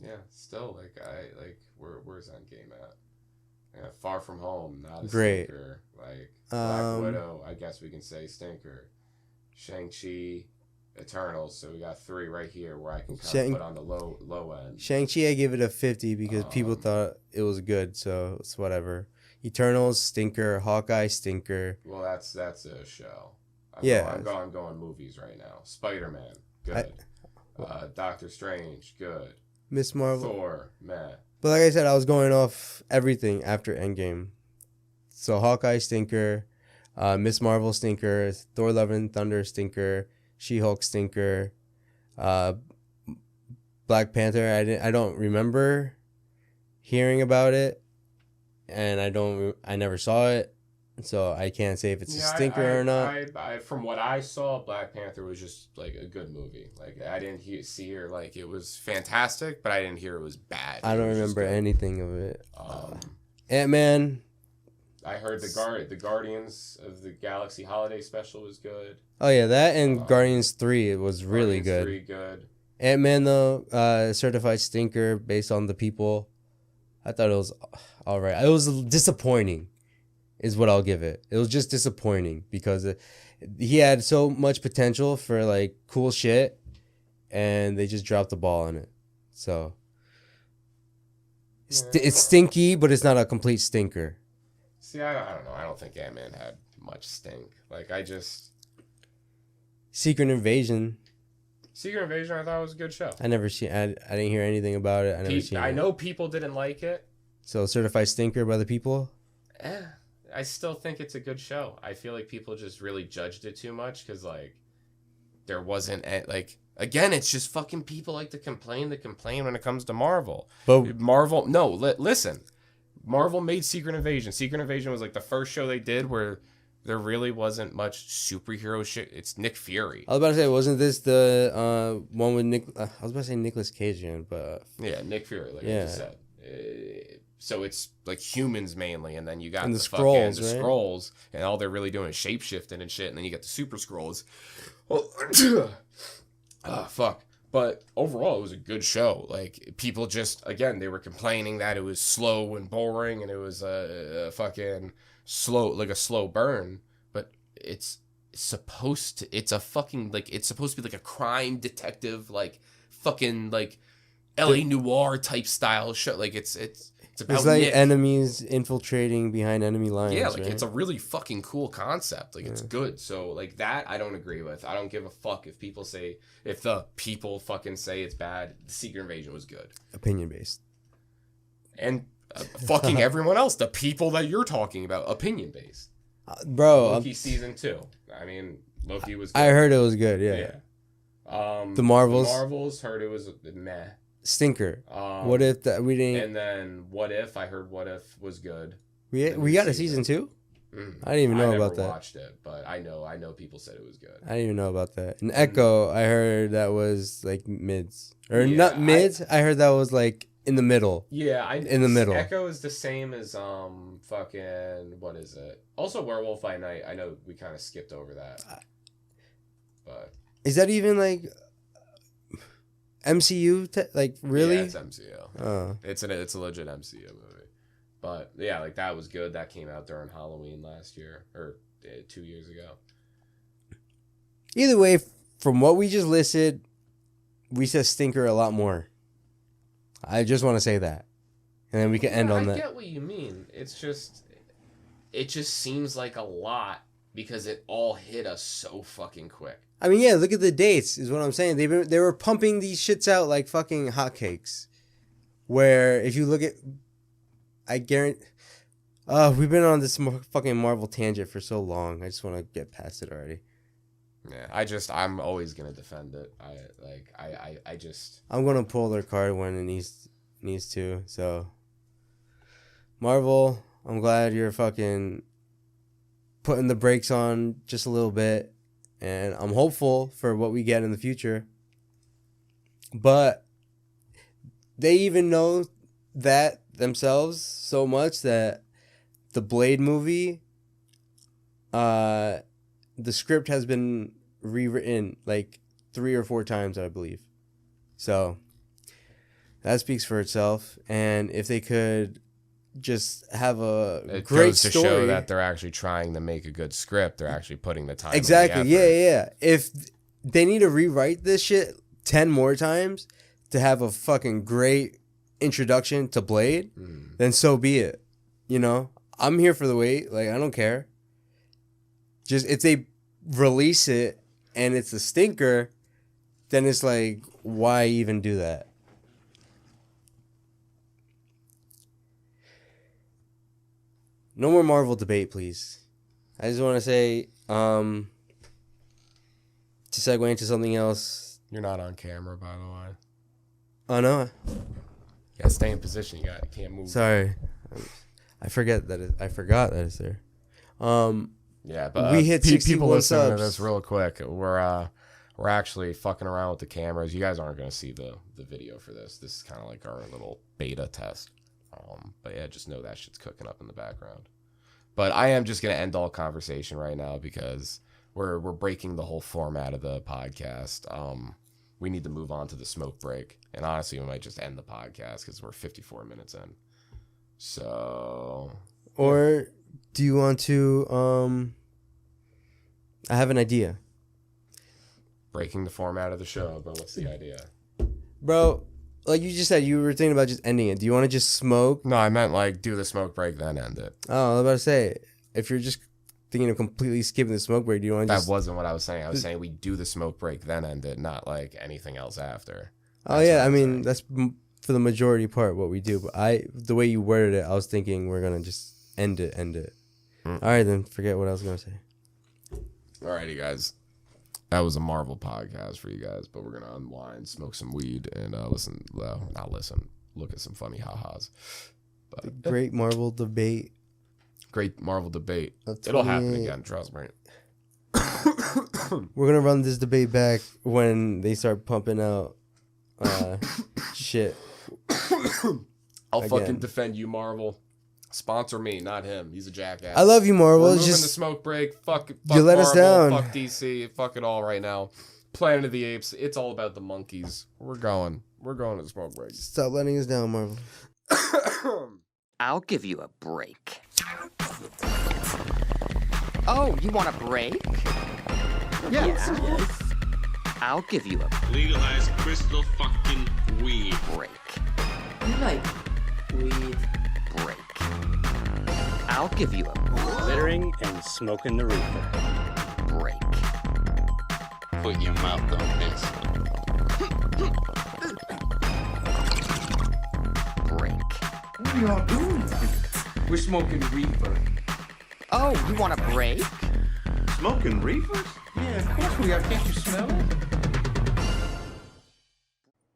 [SPEAKER 3] Yeah, still where's Endgame at? Yeah, Far From Home, not a
[SPEAKER 1] Great.
[SPEAKER 3] stinker. Like Black Widow, I guess we can say stinker. Shang-Chi, Eternals. So we got 3 right here where I can kind of put on the low end.
[SPEAKER 1] Shang-Chi, I give it a 50 because people thought it was good, so it's whatever. Eternals, stinker. Hawkeye, stinker.
[SPEAKER 3] Well, that's a show. I'm going movies right now. Spider-Man, good. Doctor Strange, good.
[SPEAKER 1] Miss Marvel.
[SPEAKER 3] Thor, meh.
[SPEAKER 1] But like I said, I was going off everything after Endgame. So Hawkeye, stinker. Miss Marvel, stinker. Thor Love and Thunder, stinker. She-Hulk, stinker. Black Panther, I don't remember hearing about it, and I never saw it, so I can't say if it's a stinker or not.
[SPEAKER 3] From what I saw, Black Panther was just like a good movie. Like, I didn't see her like it was fantastic, but I didn't hear it was bad.
[SPEAKER 1] I don't remember anything of it. Ant-Man.
[SPEAKER 3] I heard the Guardians of the Galaxy Holiday Special was good.
[SPEAKER 1] Oh yeah, that and Guardians 3, it was really good.
[SPEAKER 3] 3 good.
[SPEAKER 1] Ant-Man though, certified stinker based on the people. I thought it was alright. It was disappointing, is what I'll give it. It was just disappointing because he had so much potential for like cool shit, and they just dropped the ball on it. So it's stinky, but it's not a complete stinker.
[SPEAKER 3] See, I don't know. I don't think Ant-Man had much stink. Like,
[SPEAKER 1] Secret Invasion,
[SPEAKER 3] I thought was a good show.
[SPEAKER 1] I didn't hear anything about it.
[SPEAKER 3] I know people didn't like it.
[SPEAKER 1] So certified stinker by the people?
[SPEAKER 3] I still think it's a good show. I feel like people just really judged it too much because, like, there wasn't, like, again, it's just fucking people like to complain when it comes to Marvel.
[SPEAKER 1] But
[SPEAKER 3] Marvel, no, listen. Marvel made Secret Invasion. Secret Invasion was like the first show they did where there really wasn't much superhero shit. It's Nick Fury.
[SPEAKER 1] I was about to say, wasn't this the one with Nick? I was about to say Nicolas Cage again, but
[SPEAKER 3] yeah, Nick Fury, like I just said. So it's like humans mainly, and then you got
[SPEAKER 1] and the
[SPEAKER 3] Skrulls,
[SPEAKER 1] right?
[SPEAKER 3] Skrulls, and all they're really doing is shapeshifting and shit. And then you got the Super Skrulls. Oh, fuck. But overall, it was a good show. Like, people just, again, they were complaining that it was slow and boring and it was a fucking a slow burn. But it's supposed to, it's supposed to be like a crime detective, like, fucking, like, LA Noir type style show. Like, it's about
[SPEAKER 1] it's like
[SPEAKER 3] Nick.
[SPEAKER 1] enemies infiltrating behind enemy lines.
[SPEAKER 3] Yeah, like,
[SPEAKER 1] right?
[SPEAKER 3] it's a really fucking cool concept. Like, it's good. So, like, that I don't agree with. I don't give a fuck if the people fucking say it's bad. The Secret Invasion was good.
[SPEAKER 1] Opinion based.
[SPEAKER 3] And fucking everyone else, the people that you're talking about, opinion based.
[SPEAKER 1] Bro.
[SPEAKER 3] Loki season 2. I mean, Loki was good.
[SPEAKER 1] I heard it was good, yeah. The Marvels.
[SPEAKER 3] The Marvels, heard it was meh.
[SPEAKER 1] Stinker. What if we didn't...
[SPEAKER 3] And then What If, I heard What If was good.
[SPEAKER 1] We got a season 2? I didn't even know about that. I
[SPEAKER 3] never watched it, but I know people said it was good.
[SPEAKER 1] I didn't even know about that. And Echo, I heard that was like mids. Or not mids, I heard that was like in the middle.
[SPEAKER 3] Yeah,
[SPEAKER 1] in the middle.
[SPEAKER 3] Echo is the same as fucking, what is it? Also Werewolf by Night. I know we kind of skipped over that. But
[SPEAKER 1] is that even like MCU? Like really?
[SPEAKER 3] Yeah, it's MCU. It's a legit MCU movie. But yeah, like that was good. That came out during Halloween last year or 2 years ago.
[SPEAKER 1] Either way, from what we just listed, we said Stinker a lot more. I just want to say that, and then we can end on that.
[SPEAKER 3] I get what you mean. It just seems like a lot because it all hit us so fucking quick.
[SPEAKER 1] I mean, yeah, look at the dates, is what I'm saying. They were pumping these shits out like fucking hotcakes. Where if you look at, I guarantee, we've been on this fucking Marvel tangent for so long. I just want to get past it already.
[SPEAKER 3] Yeah, I'm always gonna defend it.
[SPEAKER 1] I'm gonna pull their card when it needs to. So, Marvel, I'm glad you're fucking putting the brakes on just a little bit, and I'm hopeful for what we get in the future. But they even know that themselves so much that the Blade movie, the script has been rewritten like 3 or 4 times, I believe. So that speaks for itself. And if they could just have it great goes to story, show
[SPEAKER 3] that they're actually trying to make a good script. They're actually putting the time.
[SPEAKER 1] Exactly. Yeah. If they need to rewrite this shit 10 more times to have a fucking great introduction to Blade, then so be it. You know, I'm here for the wait. Like, I don't care. Just if they release it and it's a stinker, then it's like, why even do that? No more Marvel debate, please. I just want to say, to segue into something else.
[SPEAKER 3] You're not on camera, by the way.
[SPEAKER 1] Oh, no?
[SPEAKER 3] You gotta stay in position. You can't move.
[SPEAKER 1] Sorry. I forgot that it's there.
[SPEAKER 3] Yeah, but
[SPEAKER 1] we hit 61
[SPEAKER 3] people listening
[SPEAKER 1] subs.
[SPEAKER 3] to this real quick. We're actually fucking around with the cameras. You guys aren't gonna see the video for this. This is kind of like our little beta test. But yeah, just know that shit's cooking up in the background. But I am just gonna end all conversation right now because we're breaking the whole format of the podcast. We need to move on to the smoke break, and honestly, we might just end the podcast because we're 54 minutes in. So,
[SPEAKER 1] or do you want to? I have an idea.
[SPEAKER 3] Breaking the format of the show, but what's the idea?
[SPEAKER 1] Bro, like you just said, you were thinking about just ending it. Do you want to just smoke?
[SPEAKER 3] No, I meant like do the smoke break, then end it.
[SPEAKER 1] Oh, I was about to say, if you're just thinking of completely skipping the smoke break, do you want to
[SPEAKER 3] That wasn't what I was saying. I was saying we do the smoke break, then end it, not like anything else after.
[SPEAKER 1] Oh, yeah, I mean, that's for the majority part what we do. But the way you worded it, I was thinking we're going to just end it. All right, then, forget what I was going to say.
[SPEAKER 3] Alrighty, guys. That was a Marvel podcast for you guys, but we're going to unwind, smoke some weed, and look at some funny ha-has. But,
[SPEAKER 1] the great Marvel debate.
[SPEAKER 3] Great Marvel debate. It'll happen again, trust me.
[SPEAKER 1] We're going to run this debate back when they start pumping out shit.
[SPEAKER 3] I'll fucking defend you, Marvel. Sponsor me, not him. He's a jackass.
[SPEAKER 1] I love you, Marvel.
[SPEAKER 3] We're moving the smoke break. Fuck
[SPEAKER 1] you let
[SPEAKER 3] Marvel,
[SPEAKER 1] us down.
[SPEAKER 3] Fuck DC. Fuck it all right now. Planet of the Apes. It's all about the monkeys. We're going to smoke break.
[SPEAKER 1] Stop letting us down, Marvel.
[SPEAKER 4] I'll give you a break. Oh, you want a break? Yes. I'll give you a
[SPEAKER 5] Legalize crystal fucking weed.
[SPEAKER 4] break.
[SPEAKER 6] You like weed?
[SPEAKER 4] Break. I'll give you a
[SPEAKER 7] Littering and smoking the reefer.
[SPEAKER 4] break.
[SPEAKER 5] Put your mouth on this.
[SPEAKER 4] Break.
[SPEAKER 6] What are y'all doing?
[SPEAKER 8] We're smoking reefer.
[SPEAKER 4] Oh, you want a break?
[SPEAKER 8] Smoking reefers? Yeah, of course we are. Can't you smell it?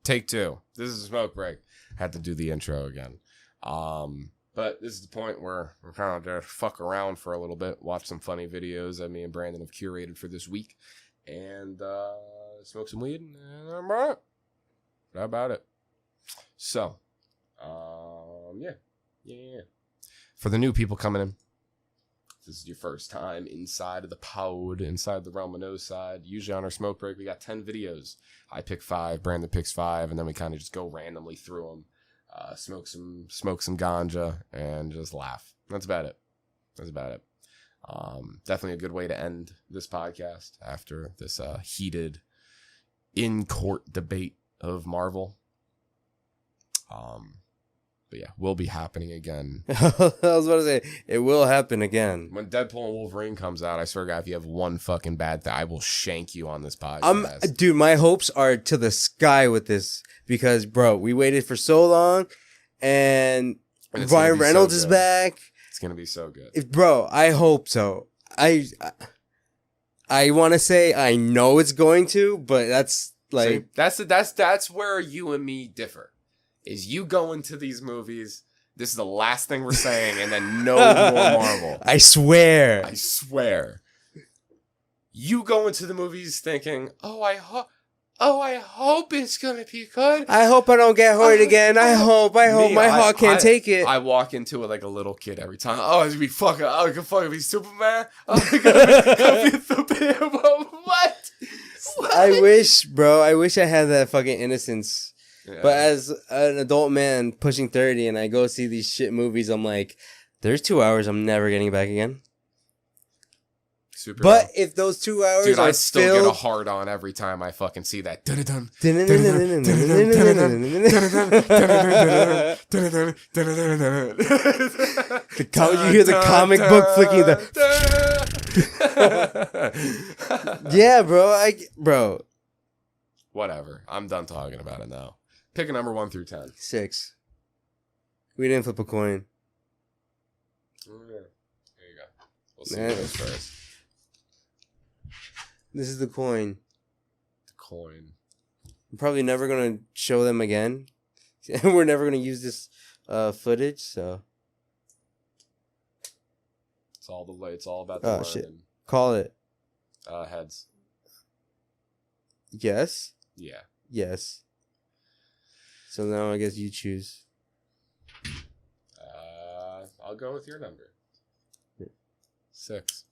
[SPEAKER 3] Take 2. This is a smoke break. Had to do the intro again. But this is the point where we're kind of to fuck around for a little bit, watch some funny videos that me and Brandon have curated for this week, and smoke some weed, and that's about it. So, yeah. For the new people coming in, if this is your first time inside of the pod, inside the realm of Noside. Usually on our smoke break, we got 10 videos. I pick 5, Brandon picks 5, and then we kind of just go randomly through them. Smoke some ganja and just laugh. That's about it. Definitely a good way to end this podcast after this heated in-court debate of Marvel. But yeah, will be happening again.
[SPEAKER 1] I was about to say, it will happen again.
[SPEAKER 3] When Deadpool and Wolverine comes out, I swear to God, if you have one fucking bad thing, I will shank you on this podcast.
[SPEAKER 1] Dude, my hopes are to the sky with this because, bro, we waited for so long, and Ryan Reynolds is back.
[SPEAKER 3] It's gonna be so good,
[SPEAKER 1] bro. I hope so. I want to say I know it's going to, but that's like
[SPEAKER 3] that's where you and me differ. Is you go into these movies, this is the last thing we're saying, and then no more Marvel.
[SPEAKER 1] I swear.
[SPEAKER 3] You go into the movies thinking, I hope it's gonna be good.
[SPEAKER 1] I hope I don't get hurt again. I hope my heart can't take it.
[SPEAKER 3] I walk into it like a little kid every time. Oh, it's gonna be fucking. Oh, it's gonna be Superman. Oh, it's gonna be Superman. What?
[SPEAKER 1] I wish, bro. I wish I had that fucking innocence. Yeah. But as an adult man pushing 30 and I go see these shit movies, I'm like, there's 2 hours I'm never getting back again. But if those 2 hours
[SPEAKER 3] dude,
[SPEAKER 1] are
[SPEAKER 3] I still
[SPEAKER 1] filled...
[SPEAKER 3] get a hard on every time I fucking see that.
[SPEAKER 1] You hear the comic book flicking the... Yeah, bro.
[SPEAKER 3] Whatever. I'm done talking about it now. Pick a number 1 through 10.
[SPEAKER 1] 6. We didn't flip a coin.
[SPEAKER 3] There you go. We'll see who goes first.
[SPEAKER 1] This is the coin.
[SPEAKER 3] The coin.
[SPEAKER 1] I'm probably never going to show them again. We're never going to use this footage, so.
[SPEAKER 3] It's all about the
[SPEAKER 1] Oh, shit. Call it.
[SPEAKER 3] Heads.
[SPEAKER 1] Yes?
[SPEAKER 3] Yeah.
[SPEAKER 1] Yes. So now I guess you choose.
[SPEAKER 3] I'll go with your number. 6.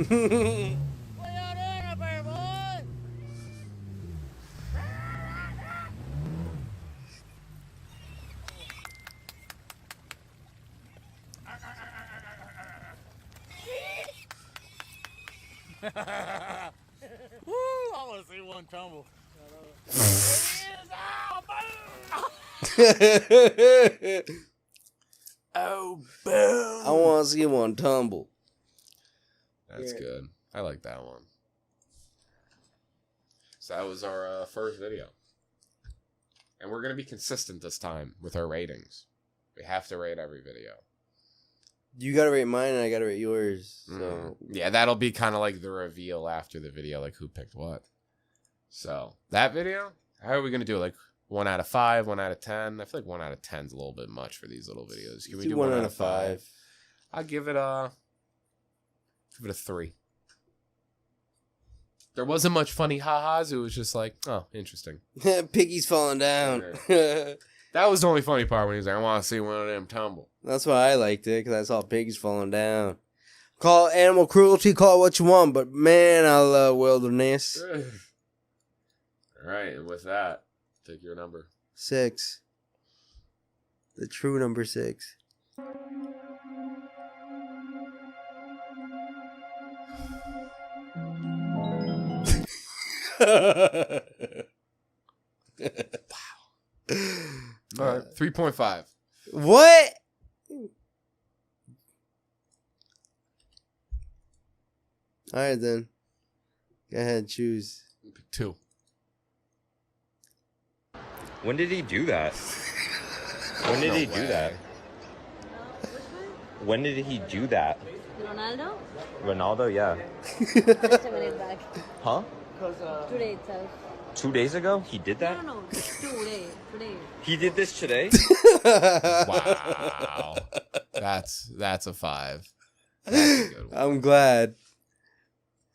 [SPEAKER 7] Woo! I want to see one tumble.
[SPEAKER 1] Oh, boom. I want to see one tumble.
[SPEAKER 3] That's good. I like that one. So that was our first video. And we're going to be consistent this time with our ratings. We have to rate every video.
[SPEAKER 1] You got to rate mine and I got to rate yours. So
[SPEAKER 3] yeah, that'll be kind of like the reveal after the video, like who picked what. So that video, how are we going to do it? Like 1 out of 5, 1 out of 10? I feel like 1 out of 10 is a little bit much for these little videos. Can we do 1 out of 5? I'll give it a 3. There wasn't much funny ha-has. It was just like, oh, interesting.
[SPEAKER 1] Piggy's falling down.
[SPEAKER 3] That was the only funny part when he was like, I want to see one of them tumble.
[SPEAKER 1] That's why I liked it, because I saw pigs falling down. Call it animal cruelty, call it what you want, but man, I love wilderness.
[SPEAKER 3] All right, and with that, pick your number.
[SPEAKER 1] 6. The true number 6.
[SPEAKER 3] All right, 3.5.
[SPEAKER 1] What? All right, then. Go ahead, choose.
[SPEAKER 3] Pick 2.
[SPEAKER 9] When did he do that? When did he do that? When did he do that?
[SPEAKER 10] Ronaldo?
[SPEAKER 9] Ronaldo, yeah.
[SPEAKER 10] Just a minute back.
[SPEAKER 9] Huh?
[SPEAKER 10] Today itself.
[SPEAKER 9] 2 days ago? He did that?
[SPEAKER 10] No, today.
[SPEAKER 9] He did this today?
[SPEAKER 3] Wow. That's a 5. That's a good one.
[SPEAKER 1] I'm glad.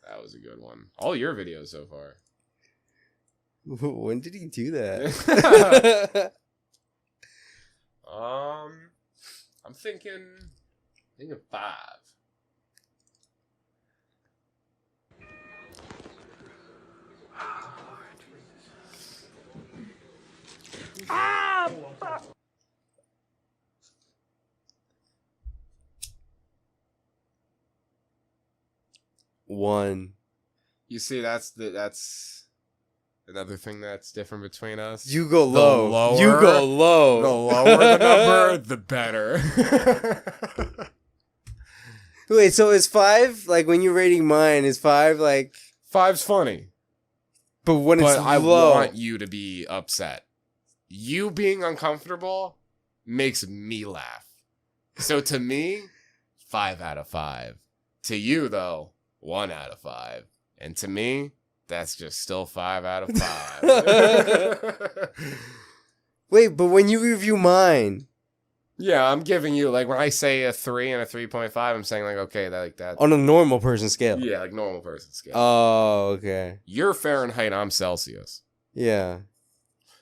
[SPEAKER 3] That was a good one. All your videos so far.
[SPEAKER 1] When did he do that?
[SPEAKER 3] I'm thinking 5.
[SPEAKER 10] Fuck.
[SPEAKER 1] 1.
[SPEAKER 3] You see, that's another thing that's different between us.
[SPEAKER 1] You go low.
[SPEAKER 3] Lower,
[SPEAKER 1] You go low.
[SPEAKER 3] The lower the number, the better.
[SPEAKER 1] Wait, so is 5 like when you're rating mine? Is 5 like
[SPEAKER 3] 5's funny,
[SPEAKER 1] but when it's
[SPEAKER 3] I
[SPEAKER 1] low?
[SPEAKER 3] want you to be upset. You being uncomfortable makes me laugh. So to me, 5 out of 5. To you though, 1 out of 5. And to me, that's just still 5 out of 5.
[SPEAKER 1] Wait, but when you review mine,
[SPEAKER 3] yeah, I'm giving you, like, when I say a 3 and a 3.5, I'm saying, like, okay, that.
[SPEAKER 1] on a normal person scale.
[SPEAKER 3] Yeah, like normal person scale.
[SPEAKER 1] Oh, okay.
[SPEAKER 3] You're Fahrenheit, I'm Celsius.
[SPEAKER 1] Yeah.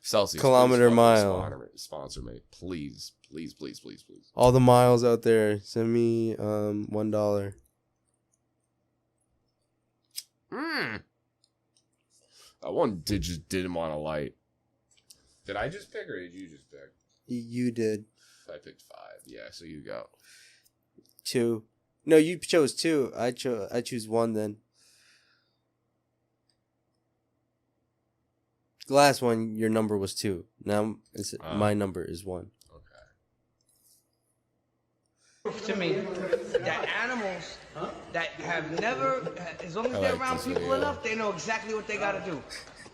[SPEAKER 3] Celsius.
[SPEAKER 1] Kilometer
[SPEAKER 3] please,
[SPEAKER 1] mile.
[SPEAKER 3] Sponsor me. Please. Please, please, please, please.
[SPEAKER 1] All the miles out there, send me $1.
[SPEAKER 3] That one just didn't want to light. Did I just pick or did you just pick?
[SPEAKER 1] You did.
[SPEAKER 3] I picked 5. Yeah, so you go.
[SPEAKER 1] 2. No, you chose 2. I choose 1 then. The last one, your number was 2. Now my number is 1.
[SPEAKER 11] To me, that animals that have never, as long as they're around people enough, they know exactly what they gotta do.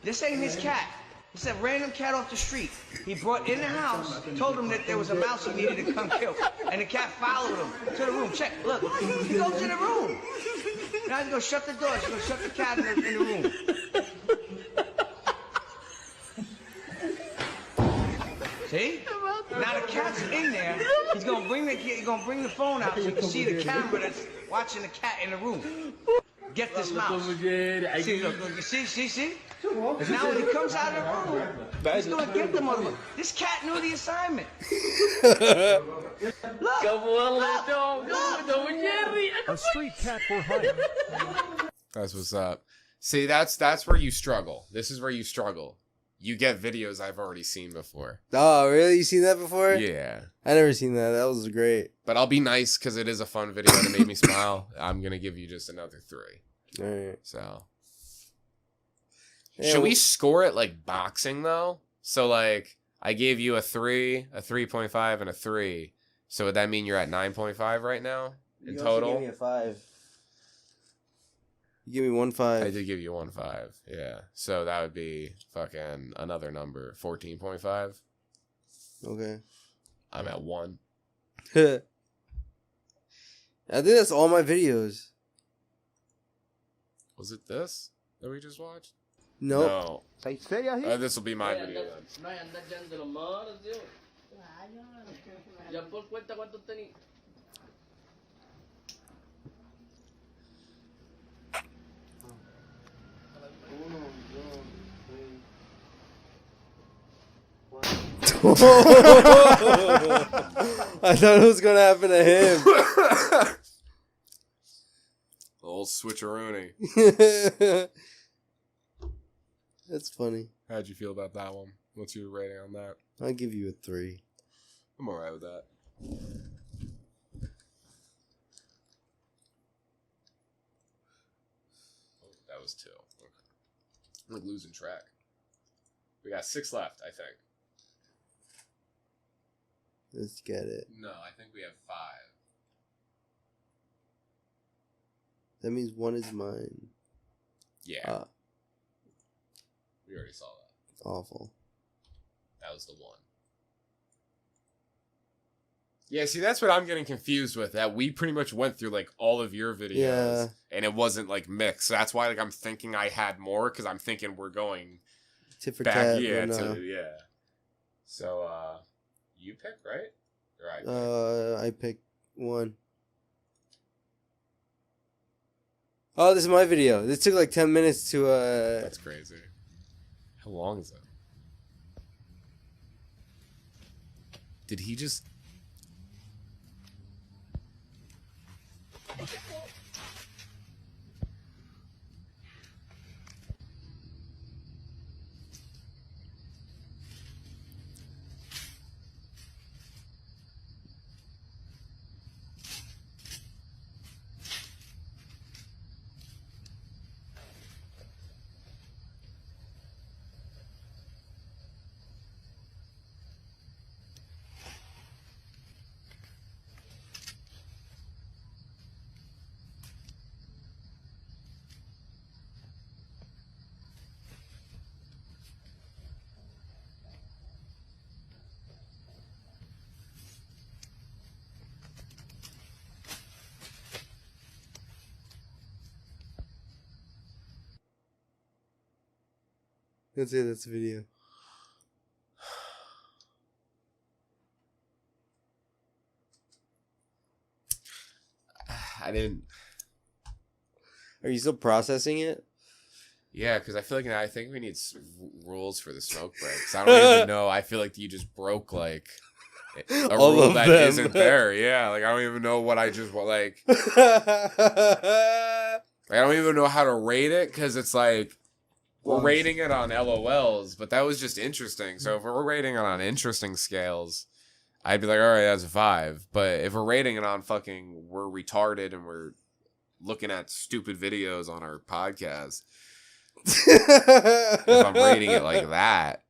[SPEAKER 11] This ain't his cat. It's a random cat off the street. He brought in the house, told him that there was a mouse he needed to come kill. And the cat followed him to the room. Check, look, he goes in the room. Now he's gonna shut the door, he's gonna shut the cat in the room. See? Now the cat's in there. He's gonna bring the phone out so you can see the camera that's watching the cat in the room. Get this mouse. See, look, see? And now when he comes out of the room, he's gonna get the mother. This cat knew the assignment. Look.
[SPEAKER 12] A street cat for hire.
[SPEAKER 3] That's what's up. See, that's where you struggle. This is where you struggle. You get videos I've already seen before.
[SPEAKER 1] Oh, really? You seen that before?
[SPEAKER 3] Yeah.
[SPEAKER 1] I never seen that. That was great.
[SPEAKER 3] But I'll be nice because it is a fun video and it made me smile. I'm going to give you just another 3.
[SPEAKER 1] All right.
[SPEAKER 3] So.
[SPEAKER 1] Yeah,
[SPEAKER 3] Should we score it like boxing, though? So, like, I gave you a 3, a 3.5, and a 3. So would that mean you're at 9.5 right now in total?
[SPEAKER 1] You gave me a 5. You give me 1 5.
[SPEAKER 3] I did give you 1 5. Yeah. So that would be fucking another number. 14.5.
[SPEAKER 1] Okay.
[SPEAKER 3] I'm at 1.
[SPEAKER 1] I think that's all my videos.
[SPEAKER 3] Was it this that we just watched?
[SPEAKER 1] Nope.
[SPEAKER 3] No. This will be my video then.
[SPEAKER 1] I thought it was gonna happen to him.
[SPEAKER 3] Old switcheroony.
[SPEAKER 1] That's funny.
[SPEAKER 3] How'd you feel about that one? What's your rating on that?
[SPEAKER 1] I'll give you a 3.
[SPEAKER 3] I'm alright with that. Oh, that was 2. Okay. I'm like losing track. We got 6 left, I think.
[SPEAKER 1] Let's get it.
[SPEAKER 3] No, I think we have 5.
[SPEAKER 1] That means 1 is mine.
[SPEAKER 3] Yeah. We already saw that.
[SPEAKER 1] Awful.
[SPEAKER 3] That was the 1. Yeah, see, that's what I'm getting confused with. That we pretty much went through like all of your videos, and it wasn't like mixed. So that's why like I'm thinking I had more because I'm thinking we're going
[SPEAKER 1] tit for
[SPEAKER 3] back.
[SPEAKER 1] tat.
[SPEAKER 3] Yeah,
[SPEAKER 1] No.
[SPEAKER 3] yeah. So you pick, right? Or
[SPEAKER 1] I picked 1. Oh, this is my video. This took like 10 minutes to
[SPEAKER 3] That's crazy. How long is it? Did he just?
[SPEAKER 1] That's it. That's the video.
[SPEAKER 3] I didn't.
[SPEAKER 1] Are you still processing it?
[SPEAKER 3] Yeah, because I feel like I think we need rules for the smoke breaks. I don't even know. I feel like you just broke like a
[SPEAKER 1] All
[SPEAKER 3] rule
[SPEAKER 1] of
[SPEAKER 3] that
[SPEAKER 1] them.
[SPEAKER 3] isn't there. Yeah, like I don't even know what I just like. I don't even know how to rate it because it's like we're rating it on LOLs, but that was just interesting. So if we're rating it on interesting scales, I'd be like, all right, that's a 5. But if we're rating it on fucking we're retarded and we're looking at stupid videos on our podcast. If I'm rating it like that,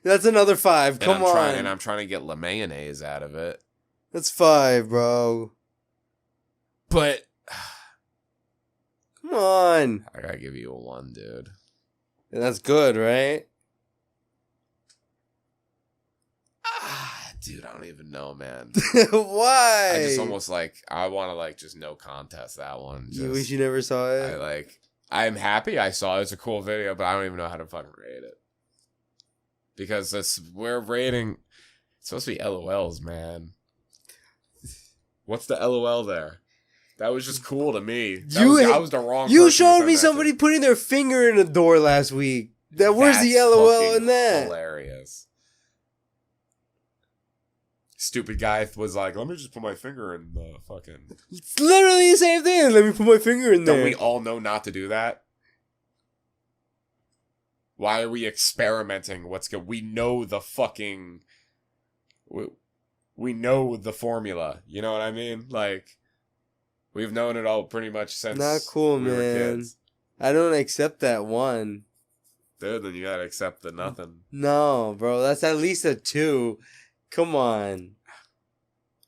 [SPEAKER 1] that's another 5. Come on.
[SPEAKER 3] And I'm trying to get La Mayonnaise out of it.
[SPEAKER 1] That's 5, bro.
[SPEAKER 3] But
[SPEAKER 1] come on.
[SPEAKER 3] I gotta give you a 1, dude.
[SPEAKER 1] And that's good, right?
[SPEAKER 3] Dude, I don't even know, man.
[SPEAKER 1] Why?
[SPEAKER 3] I just almost I want to just no contest that one.
[SPEAKER 1] You wish you never saw it?
[SPEAKER 3] I'm happy I saw it. It's a cool video, but I don't even know how to fucking rate it. Because we're rating, it's supposed to be LOLs, man. What's the LOL there? That was just cool to me. I was the wrong
[SPEAKER 1] You
[SPEAKER 3] person to
[SPEAKER 1] showed
[SPEAKER 3] send
[SPEAKER 1] me
[SPEAKER 3] that
[SPEAKER 1] somebody
[SPEAKER 3] to.
[SPEAKER 1] putting their finger in a door last week. Where's the
[SPEAKER 3] That's
[SPEAKER 1] LOL
[SPEAKER 3] fucking
[SPEAKER 1] in that?
[SPEAKER 3] Hilarious. Stupid guy was like, let me just put my finger in the fucking...
[SPEAKER 1] It's literally the same thing. Let me put my finger in there.
[SPEAKER 3] Don't we all know not to do that? Why are we experimenting? What's good? We know the fucking... We know the formula. You know what I mean? We've known it all pretty much since
[SPEAKER 1] Not cool,
[SPEAKER 3] we were
[SPEAKER 1] man.
[SPEAKER 3] kids.
[SPEAKER 1] I don't accept that 1.
[SPEAKER 3] Dude, then you gotta accept the nothing.
[SPEAKER 1] No, bro. That's at least a 2. Come on.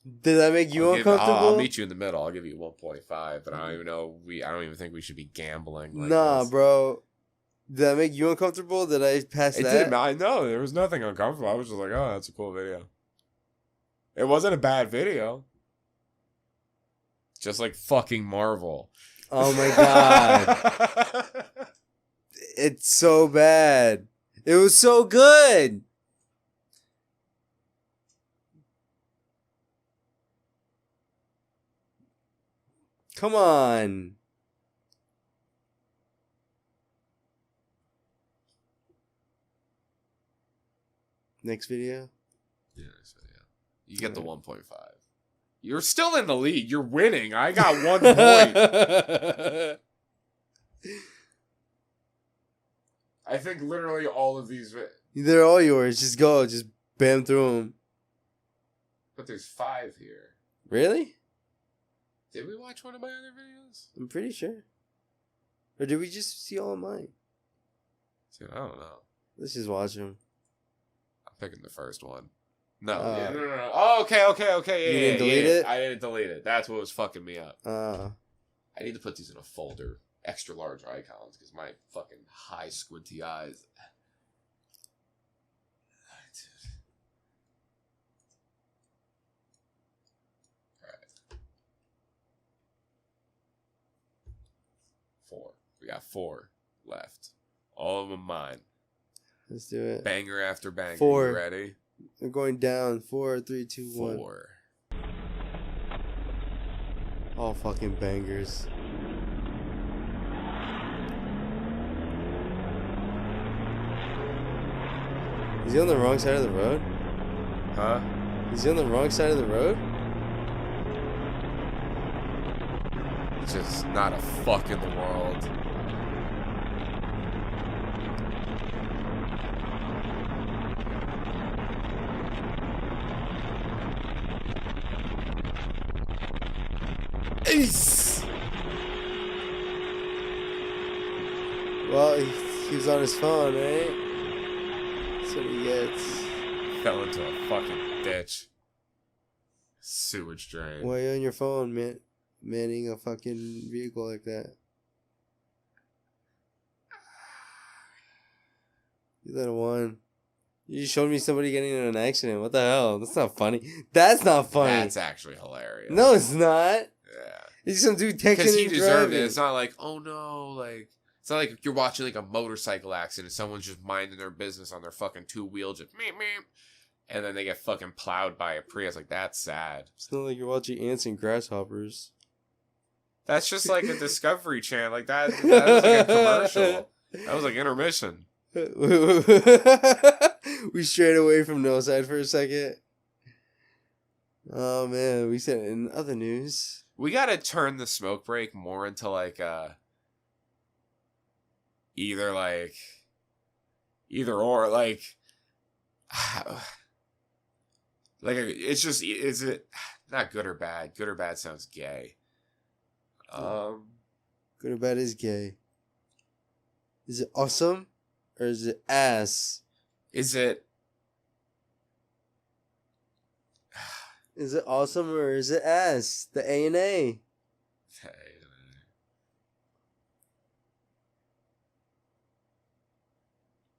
[SPEAKER 1] Did that make you uncomfortable?
[SPEAKER 3] I'll meet you in the middle. I'll give you 1.5, but I don't even know. I don't even think we should be gambling.
[SPEAKER 1] Nah,
[SPEAKER 3] this.
[SPEAKER 1] bro. Did that make you uncomfortable? Did I pass
[SPEAKER 3] It
[SPEAKER 1] that?
[SPEAKER 3] didn't. I know there was nothing uncomfortable. I was just like, oh, that's a cool video. It wasn't a bad video. Just like fucking Marvel.
[SPEAKER 1] Oh my god. It's so bad. It was so good. Come on. Next video?
[SPEAKER 3] Yeah, next video. You get the 1.5. You're still in the lead. You're winning. I got 1 point. I think literally all of these...
[SPEAKER 1] They're all yours. Just go. Just bam through them.
[SPEAKER 3] But there's 5 here.
[SPEAKER 1] Really?
[SPEAKER 3] Did we watch one of my other videos?
[SPEAKER 1] I'm pretty sure. Or did we just see all of mine?
[SPEAKER 3] Dude, I don't know.
[SPEAKER 1] Let's just watch them.
[SPEAKER 3] I'm picking the first one. No. No. Oh, okay.
[SPEAKER 1] You didn't delete it?
[SPEAKER 3] I didn't delete it. That's what was fucking me up.
[SPEAKER 1] Uh.
[SPEAKER 3] I need to put these in a folder. Extra large icons because my fucking high squinty eyes. Alright. 4. We got 4 left. All of them mine.
[SPEAKER 1] Let's do it.
[SPEAKER 3] Banger after banger.
[SPEAKER 1] 4.
[SPEAKER 3] You ready?
[SPEAKER 1] We're going down. 4, 3, 2, 1.
[SPEAKER 3] 4.
[SPEAKER 1] All fucking bangers. Is he on the wrong side of the road?
[SPEAKER 3] Huh?
[SPEAKER 1] Is he on the wrong side of the road?
[SPEAKER 3] Just not a fuck in the world. Ace!
[SPEAKER 1] Well, he was on his phone, right? That's what he gets.
[SPEAKER 3] Fell into a fucking ditch. Sewage drain.
[SPEAKER 1] Why are you on your phone, man? Manning a fucking vehicle like that? You let one. You just showed me somebody getting in an accident. What the hell? That's not funny. That's not funny.
[SPEAKER 3] That's actually hilarious.
[SPEAKER 1] No, it's not.
[SPEAKER 3] Yeah.
[SPEAKER 1] It's some dude texting
[SPEAKER 3] Because he
[SPEAKER 1] and
[SPEAKER 3] deserved
[SPEAKER 1] driving.
[SPEAKER 3] it. It's not like, oh no, like... It's not like you're watching like a motorcycle accident. Someone's just minding their business on their fucking 2-wheel, just meep, meep, and then they get fucking plowed by a Prius. Like, that's sad.
[SPEAKER 1] It's not like you're watching ants and grasshoppers.
[SPEAKER 3] That's just like a Discovery Channel. Like, that was like a commercial. That was like intermission.
[SPEAKER 1] We strayed away from Noside for a second. Oh, man. We said in other news.
[SPEAKER 3] We gotta turn the smoke break more into like either or like it's just, is it not good or bad? Good or bad sounds gay.
[SPEAKER 1] Good or bad is gay. Is it awesome or is it ass?
[SPEAKER 3] Is it
[SPEAKER 1] awesome or is it ass? The A and A.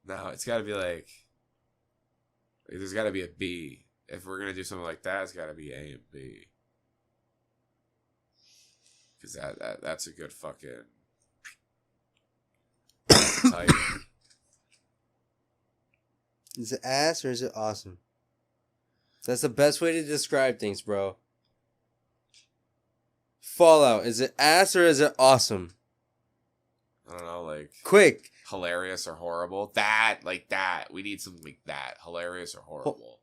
[SPEAKER 3] No, it's got to be like there's got to be a B. If we're gonna do something like that, it's got to be A and B. Because that's a good fucking type.
[SPEAKER 1] Is it ass or is it awesome? That's the best way to describe things, bro. Fallout. Is it ass or is it awesome?
[SPEAKER 3] I don't know, like
[SPEAKER 1] quick.
[SPEAKER 3] Hilarious or horrible. That, like that. We need something like that. Hilarious or horrible.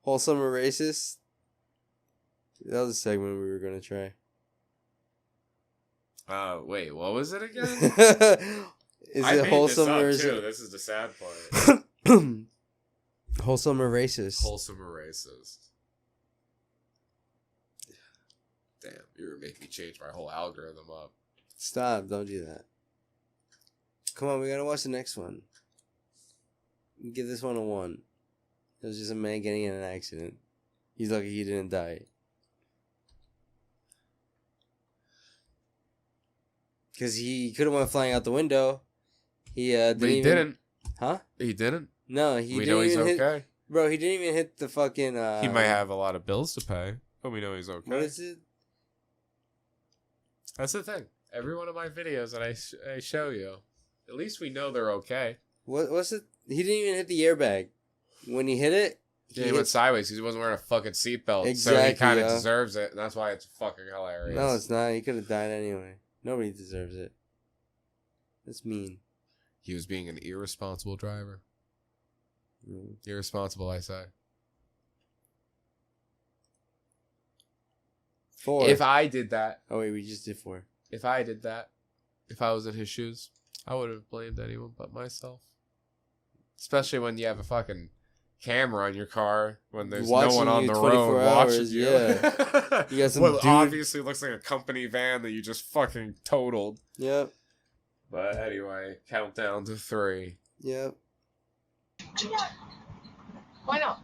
[SPEAKER 1] Wholesome or racist? That was a segment we were going to try.
[SPEAKER 3] Wait, what was it again?
[SPEAKER 1] Is it wholesome or is
[SPEAKER 3] too.
[SPEAKER 1] it...
[SPEAKER 3] This is the sad part.
[SPEAKER 1] Wholesome or racist?
[SPEAKER 3] Wholesome or racist. Damn, you're making me change my whole algorithm up.
[SPEAKER 1] Stop, don't do that. Come on, we gotta watch the next one. Give this one a 1. It was just a man getting in an accident. He's lucky he didn't die. Because he could have went flying out the window. He didn't. Huh?
[SPEAKER 3] He didn't?
[SPEAKER 1] No, he
[SPEAKER 3] we
[SPEAKER 1] didn't
[SPEAKER 3] know he's
[SPEAKER 1] even
[SPEAKER 3] okay.
[SPEAKER 1] hit, bro, he didn't even hit the fucking...
[SPEAKER 3] he might have a lot of bills to pay, but we know he's okay.
[SPEAKER 1] What is it?
[SPEAKER 3] That's the thing. Every one of my videos that I show you, at least we know they're okay.
[SPEAKER 1] What's it? He didn't even hit the airbag. When he hit it...
[SPEAKER 3] He went sideways because he wasn't wearing a fucking seatbelt.
[SPEAKER 1] Exactly,
[SPEAKER 3] so he kind of deserves it, and that's why it's fucking hilarious.
[SPEAKER 1] No, it's not. He could have died anyway. Nobody deserves it. That's mean.
[SPEAKER 3] He was being an irresponsible driver. Irresponsible, I say.
[SPEAKER 1] 4.
[SPEAKER 3] If I did that,
[SPEAKER 1] Oh wait, we just did 4.
[SPEAKER 3] if I did that, if I was in his shoes, I would have blamed anyone but myself. Especially when you have a fucking camera on your car when there's no
[SPEAKER 1] Watching
[SPEAKER 3] one on
[SPEAKER 1] you
[SPEAKER 3] the
[SPEAKER 1] 24
[SPEAKER 3] road
[SPEAKER 1] hours,
[SPEAKER 3] watching you.
[SPEAKER 1] yeah. You got some
[SPEAKER 3] well,
[SPEAKER 1] dude-
[SPEAKER 3] obviously looks like a company van that you just fucking totaled.
[SPEAKER 1] Yep.
[SPEAKER 3] But anyway, countdown to 3.
[SPEAKER 1] Yep.
[SPEAKER 11] Why not?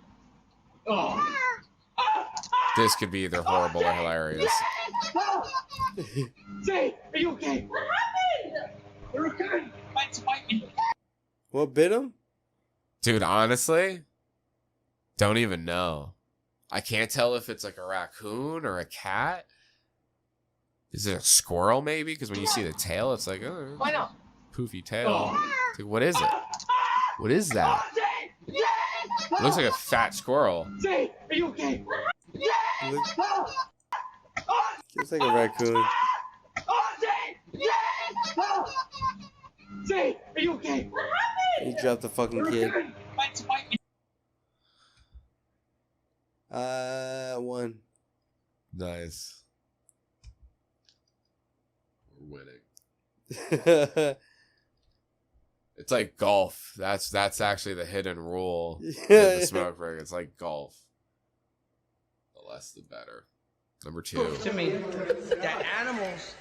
[SPEAKER 11] Oh.
[SPEAKER 3] This could be either horrible or hilarious.
[SPEAKER 11] Say, are you okay? What happened? You're okay. Bite me.
[SPEAKER 1] What bit him?
[SPEAKER 3] Dude, honestly, don't even know. I can't tell if it's like a raccoon or a cat. Is it a squirrel maybe? Because when you see the tail, it's like, oh,
[SPEAKER 11] Why not?
[SPEAKER 3] poofy tail. It's like, what is it? What is that? It looks like a fat squirrel.
[SPEAKER 11] Say, are you okay?
[SPEAKER 1] Looks like a raccoon.
[SPEAKER 11] Say, are you okay?
[SPEAKER 1] He dropped the fucking kid.
[SPEAKER 11] Bite me.
[SPEAKER 1] 1.
[SPEAKER 3] Nice. We're winning. It's like golf. That's actually the hidden rule in the smoke break. It's like golf. The less the better. Number 2.
[SPEAKER 11] To me, that animals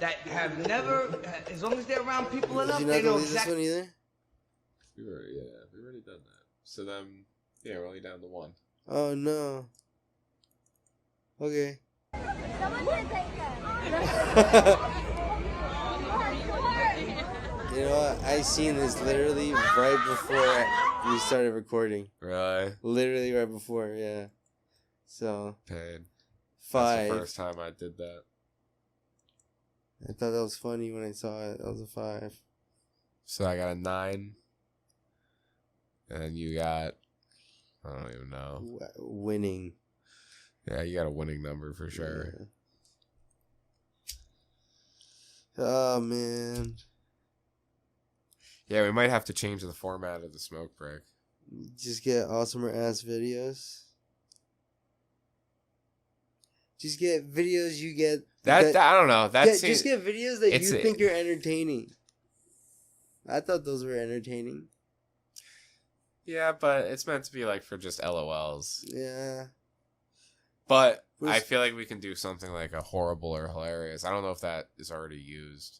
[SPEAKER 11] that have never, as long as they're around people
[SPEAKER 1] Did
[SPEAKER 11] enough,
[SPEAKER 1] you
[SPEAKER 11] they
[SPEAKER 1] not
[SPEAKER 11] know
[SPEAKER 1] delete this
[SPEAKER 11] exactly.
[SPEAKER 1] one either?
[SPEAKER 3] We've already done that. So then, yeah, we're only down to 1.
[SPEAKER 1] Oh no. Okay. You know what? I seen this literally right before we started recording.
[SPEAKER 3] Really?
[SPEAKER 1] Literally right before, yeah. So
[SPEAKER 3] Pain.
[SPEAKER 1] 5.
[SPEAKER 3] That's the first time I did that.
[SPEAKER 1] I thought that was funny when I saw it. That was a 5.
[SPEAKER 3] So I got a 9. And you got, I don't even know.
[SPEAKER 1] Winning.
[SPEAKER 3] Yeah, you got a winning number for sure.
[SPEAKER 1] Yeah. Oh man.
[SPEAKER 3] Yeah, we might have to change the format of the smoke break.
[SPEAKER 1] Just get awesomer ass videos. Just get videos you get.
[SPEAKER 3] That I don't know.
[SPEAKER 1] Just get videos that you think you're entertaining. I thought those were entertaining.
[SPEAKER 3] Yeah, but it's meant to be like for just LOLs.
[SPEAKER 1] Yeah.
[SPEAKER 3] But I feel like we can do something like a horrible or hilarious. I don't know if that is already used.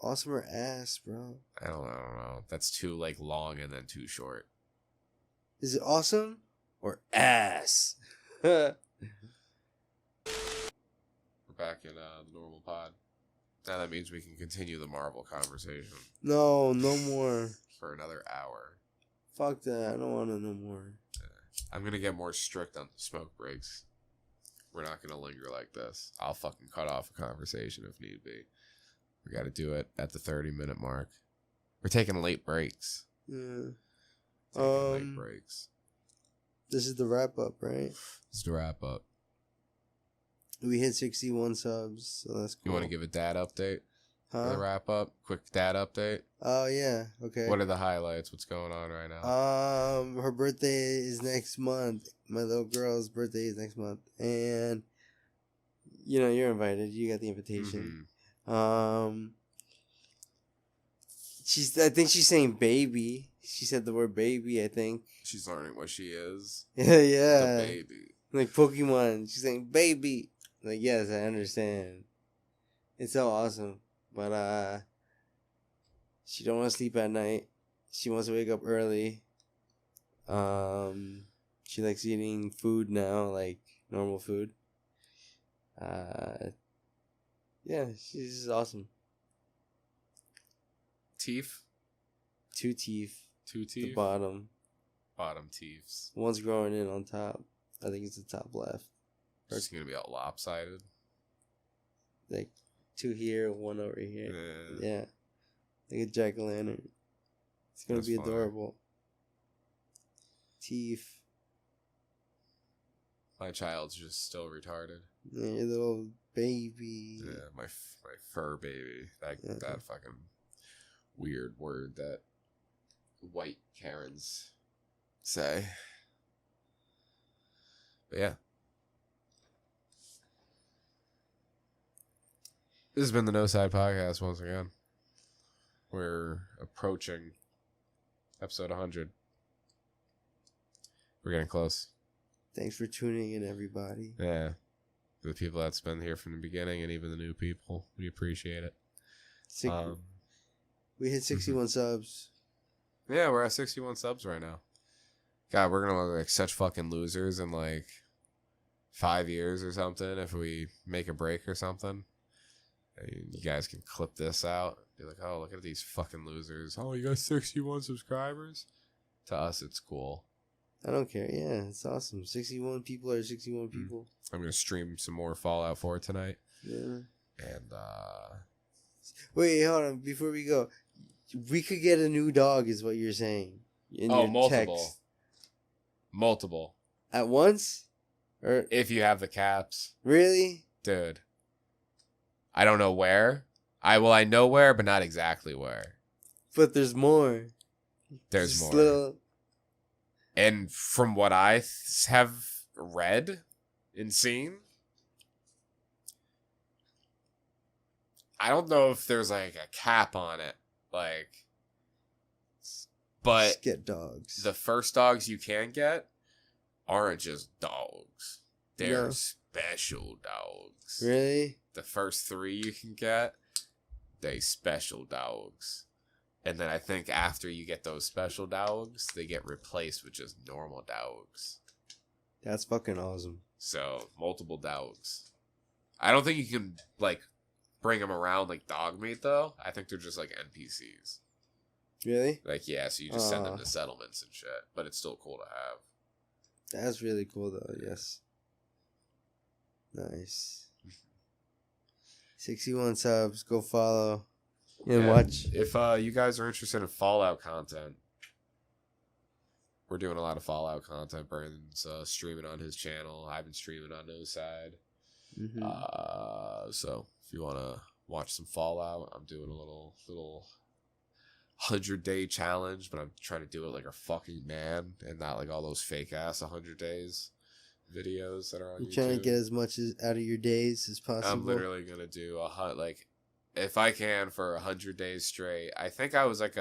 [SPEAKER 1] Awesomer ass, bro.
[SPEAKER 3] I don't know. That's too like long and then too short.
[SPEAKER 1] Is it awesome or ass?
[SPEAKER 3] We're back in the normal pod. Now that means we can continue the Marvel conversation.
[SPEAKER 1] No more.
[SPEAKER 3] For another hour.
[SPEAKER 1] Fuck that. I don't want to know more.
[SPEAKER 3] I'm going to get more strict on smoke breaks. We're not going to linger like this. I'll fucking cut off a conversation if need be. We got to do it at the 30-minute mark. We're taking late breaks.
[SPEAKER 1] Yeah.
[SPEAKER 3] Late breaks.
[SPEAKER 1] This is the wrap up, right?
[SPEAKER 3] It's the wrap up.
[SPEAKER 1] We hit 61 subs, so that's cool.
[SPEAKER 3] You want to give a dad update?
[SPEAKER 1] Huh?
[SPEAKER 3] For the wrap up? Quick dad update?
[SPEAKER 1] Oh, yeah. Okay.
[SPEAKER 3] What are the highlights? What's going on right now?
[SPEAKER 1] Her birthday is next month. My little girl's birthday is next month. And, you know, you're invited. You got the invitation.
[SPEAKER 3] Mm-hmm.
[SPEAKER 1] I think she's saying baby. She said the word baby, I think.
[SPEAKER 3] She's learning what she is.
[SPEAKER 1] Yeah.
[SPEAKER 3] The baby.
[SPEAKER 1] Like Pokemon. She's saying baby. Like, yes, I understand. It's so awesome. But, she don't want to sleep at night. She wants to wake up early. She likes eating food now, like normal food. Yeah, she's just awesome.
[SPEAKER 3] Teeth?
[SPEAKER 1] 2 teeth.
[SPEAKER 3] 2 teeth?
[SPEAKER 1] The bottom.
[SPEAKER 3] Bottom teeths.
[SPEAKER 1] One's growing in on top. I think it's the top left.
[SPEAKER 3] It's going to be all lopsided.
[SPEAKER 1] Like 2 here, 1 over here. Yeah. Like a jack-o'-lantern. It's going to be adorable. Teeth.
[SPEAKER 3] My child's just still retarded.
[SPEAKER 1] Yeah, your little baby.
[SPEAKER 3] Yeah, my fur baby. That fucking weird word that white Karens say. But yeah. This has been the Noside Podcast once again. We're approaching episode 100. We're getting close.
[SPEAKER 1] Thanks for tuning in, everybody.
[SPEAKER 3] Yeah. The people that's been here from the beginning and even the new people. We appreciate it.
[SPEAKER 1] We hit 61 subs.
[SPEAKER 3] Yeah, we're at 61 subs right now. God, we're going to look like such fucking losers in like 5 years or something if we make a break or something. You guys can clip this out. Be like, oh, look at these fucking losers. Oh, you got 61 subscribers? To us, it's cool.
[SPEAKER 1] I don't care. Yeah, it's awesome. 61 people are 61 people.
[SPEAKER 3] I'm going to stream some more Fallout 4 tonight.
[SPEAKER 1] Yeah.
[SPEAKER 3] And,
[SPEAKER 1] Wait, hold on. Before we go, we could get a new dog, is what you're saying. In your
[SPEAKER 3] multiple.
[SPEAKER 1] text.
[SPEAKER 3] Multiple.
[SPEAKER 1] At once? Or
[SPEAKER 3] if you have the caps.
[SPEAKER 1] Really?
[SPEAKER 3] Dude. I don't know where. I know where, but not exactly where.
[SPEAKER 1] But there's more.
[SPEAKER 3] There's
[SPEAKER 1] Just
[SPEAKER 3] more.
[SPEAKER 1] Little...
[SPEAKER 3] And from what I have read and seen, I don't know if there's like a cap on it. Like, but
[SPEAKER 1] just get dogs.
[SPEAKER 3] The first dogs you can get aren't just dogs. They're special dogs.
[SPEAKER 1] Really?
[SPEAKER 3] The first 3 you can get, they special dogs. And then I think after you get those special dogs, they get replaced with just normal dogs.
[SPEAKER 1] That's fucking awesome.
[SPEAKER 3] So, multiple dogs. I don't think you can, like, bring them around like dog meat, though. I think they're just, like, NPCs.
[SPEAKER 1] Really?
[SPEAKER 3] Like, yeah, so you just send them to settlements and shit. But it's still cool to have.
[SPEAKER 1] That's really cool, though. Yes. Nice. 61 subs. Go follow. And watch.
[SPEAKER 3] If you guys are interested in Fallout content, we're doing a lot of Fallout content. Brandon's streaming on his channel. I've been streaming on Noside. So if you want to watch some Fallout, I'm doing a little 100-day challenge, but I'm trying to do it like a fucking man and not like all those fake ass 100 days videos that are on YouTube.
[SPEAKER 1] You're trying to get as much out of your days as possible.
[SPEAKER 3] I'm literally gonna do if I can for 100 days straight. I think I was like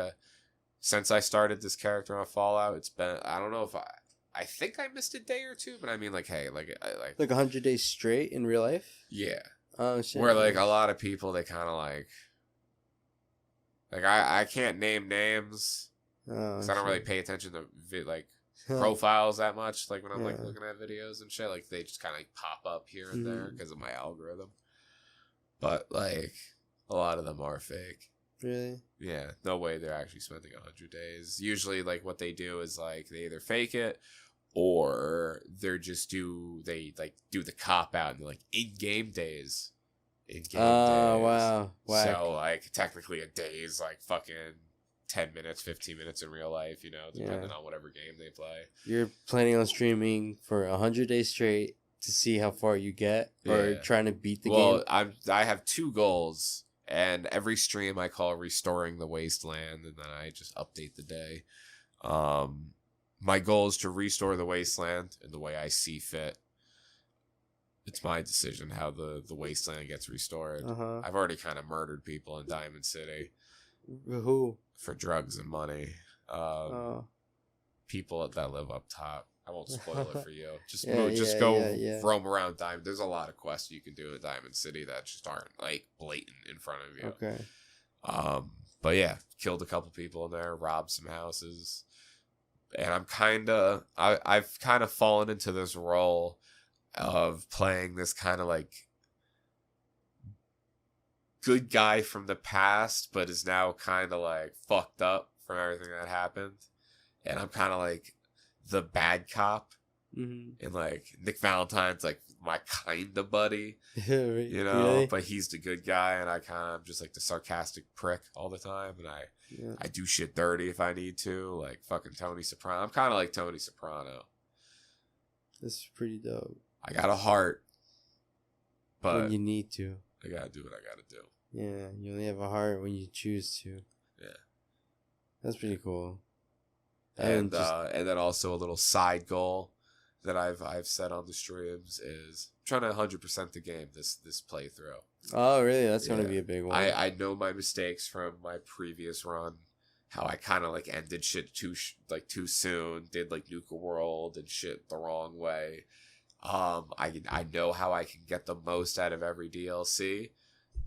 [SPEAKER 3] since I started this character on Fallout, it's been, I don't know if I think I missed a day or two, but I mean like, hey, like
[SPEAKER 1] 100 days straight in real life.
[SPEAKER 3] Yeah.
[SPEAKER 1] Oh shit.
[SPEAKER 3] Where like a lot of people, they kind of like I can't name names because I don't really pay attention to profiles that much. Like when I'm like looking at videos and shit, like they just kind of like pop up here and there because of my algorithm. But like a lot of them are fake.
[SPEAKER 1] Really?
[SPEAKER 3] Yeah, no way they're actually spending 100 days. Usually, like what they do is like they either fake it or they're just do the cop out and like in-game days.
[SPEAKER 1] Oh wow! Whack.
[SPEAKER 3] So like technically a day is like fucking 10 minutes, 15 minutes in real life, you know, depending on whatever game they play.
[SPEAKER 1] You're planning on streaming for 100 days straight to see how far you get, or trying to beat the game?
[SPEAKER 3] Well, I have 2 goals, and every stream I call Restoring the Wasteland, and then I just update the day. My goal is to restore the wasteland in the way I see fit. It's my decision how the wasteland gets restored. I've already kind of murdered people in Diamond City.
[SPEAKER 1] Who?
[SPEAKER 3] For drugs and money. People that live up top. I won't spoil it for you. Just go roam around Diamond. There's a lot of quests you can do in Diamond City that just aren't like blatant in front of you.
[SPEAKER 1] Okay.
[SPEAKER 3] But yeah, killed a couple people in there, robbed some houses, and I've kind of fallen into this role of playing this kind of like good guy from the past, but is now kind of like fucked up from everything that happened, and I'm kind of like the bad cop, and like Nick Valentine's like my kind of buddy, you know,
[SPEAKER 1] really?
[SPEAKER 3] But he's the good guy, and I kind of just like the sarcastic prick all the time, and I do shit dirty if I need to, like fucking Tony Soprano. I'm kind of like Tony Soprano.
[SPEAKER 1] That's pretty dope.
[SPEAKER 3] I got a heart, but
[SPEAKER 1] when you need to,
[SPEAKER 3] I gotta do what I gotta do.
[SPEAKER 1] Yeah, you only have a heart when you choose to.
[SPEAKER 3] Yeah,
[SPEAKER 1] that's pretty cool.
[SPEAKER 3] And then also a little side goal that I've said on the streams is I'm trying to 100% the game this playthrough.
[SPEAKER 1] Oh, really? That's gonna be a big one.
[SPEAKER 3] I know my mistakes from my previous run. How I kind of like ended shit too soon, did like Nuka World and shit the wrong way. I know how I can get the most out of every DLC.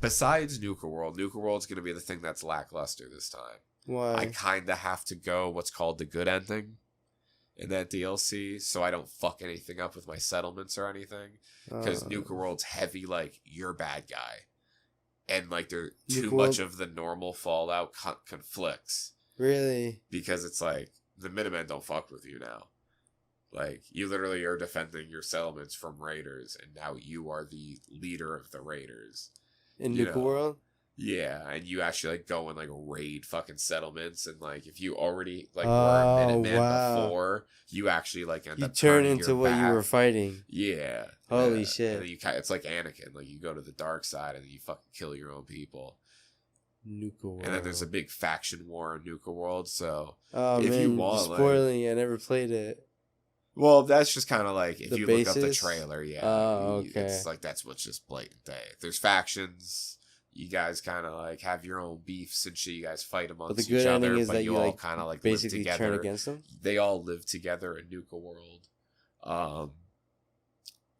[SPEAKER 3] Besides Nuka World's gonna be the thing that's lackluster this time.
[SPEAKER 1] Why?
[SPEAKER 3] I kind of have to go what's called the good ending in that DLC, so I don't fuck anything up with my settlements or anything. Because Nuka World's heavy, like, you're a bad guy. And, like, too much of the normal Fallout conflicts.
[SPEAKER 1] Really?
[SPEAKER 3] Because it's like, the Minutemen don't fuck with you now. Like, you literally are defending your settlements from raiders, and now you are the leader of the raiders.
[SPEAKER 1] In Nuka World?
[SPEAKER 3] Yeah, and you actually like go and like raid fucking settlements, and like if you already like were a Minuteman before, you actually like end up
[SPEAKER 1] turn into
[SPEAKER 3] your
[SPEAKER 1] what
[SPEAKER 3] back.
[SPEAKER 1] you were fighting.
[SPEAKER 3] Yeah.
[SPEAKER 1] Holy shit!
[SPEAKER 3] And then it's like Anakin, like you go to the dark side and then you fucking kill your own people.
[SPEAKER 1] Nuka World.
[SPEAKER 3] And then there's a big faction war in Nuka World. So
[SPEAKER 1] if
[SPEAKER 3] you want,
[SPEAKER 1] you're spoiling, I never played it.
[SPEAKER 3] Well, that's just kind of like if
[SPEAKER 1] the
[SPEAKER 3] you
[SPEAKER 1] basis?
[SPEAKER 3] look up the trailer, yeah.
[SPEAKER 1] Oh, okay.
[SPEAKER 3] It's like that's what's just blatant. There's factions. You guys kind of like have your own beefs and shit. You guys fight amongst each other,
[SPEAKER 1] is
[SPEAKER 3] but
[SPEAKER 1] that
[SPEAKER 3] you
[SPEAKER 1] you
[SPEAKER 3] all
[SPEAKER 1] like
[SPEAKER 3] kind of like
[SPEAKER 1] basically
[SPEAKER 3] live together.
[SPEAKER 1] turn against them.
[SPEAKER 3] They all live together in Nuka World, and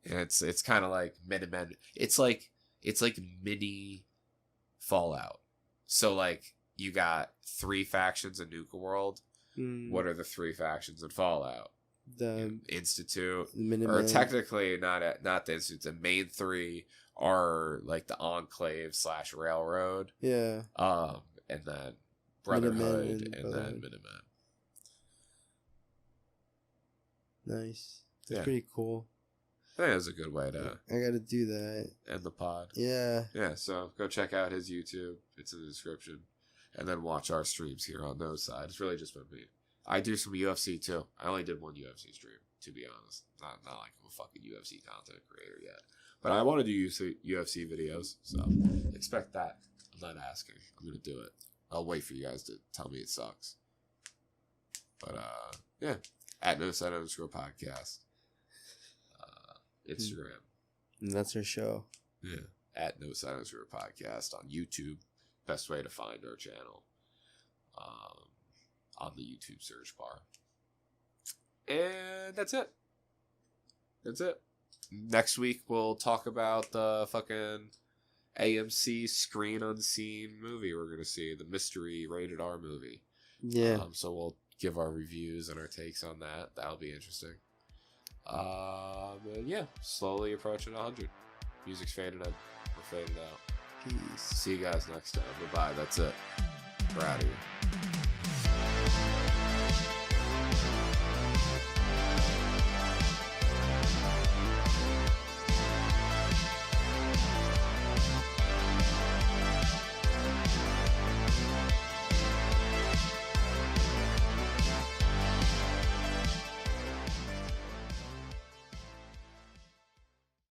[SPEAKER 3] it's kind of like Minutemen. It's like mini Fallout. So like you got 3 factions in Nuka World. What are the 3 factions in Fallout?
[SPEAKER 1] The
[SPEAKER 3] Institute,
[SPEAKER 1] the
[SPEAKER 3] or technically not the Institute. The main 3 are like the Enclave / Railroad.
[SPEAKER 1] Yeah.
[SPEAKER 3] And then Brotherhood, and then Minutemen.
[SPEAKER 1] Nice. That's pretty cool.
[SPEAKER 3] I think that's a good way to.
[SPEAKER 1] I gotta do that.
[SPEAKER 3] End the pod.
[SPEAKER 1] Yeah.
[SPEAKER 3] Yeah. So go check out his YouTube. It's in the description, and then watch our streams here on Noside. It's really just been me. I do some UFC too. I only did 1 UFC stream, to be honest. Not like I'm a fucking UFC content creator yet. But I want to do UFC videos, so expect that. I'm not asking. I'm going to do it. I'll wait for you guys to tell me it sucks. But, yeah. At @Noside_podcast. Instagram.
[SPEAKER 1] And that's our show.
[SPEAKER 3] Yeah. At @Noside_podcast on YouTube. Best way to find our channel. On the YouTube search bar. And that's it. That's it. Next week, we'll talk about the fucking AMC Screen Unseen movie we're going to see. The mystery rated R movie.
[SPEAKER 1] Yeah.
[SPEAKER 3] So we'll give our reviews and our takes on that. That'll be interesting. Yeah. Slowly approaching 100. Music's faded in. We're faded out.
[SPEAKER 1] Peace.
[SPEAKER 3] See you guys next time. Bye-bye. That's it. We're out of here.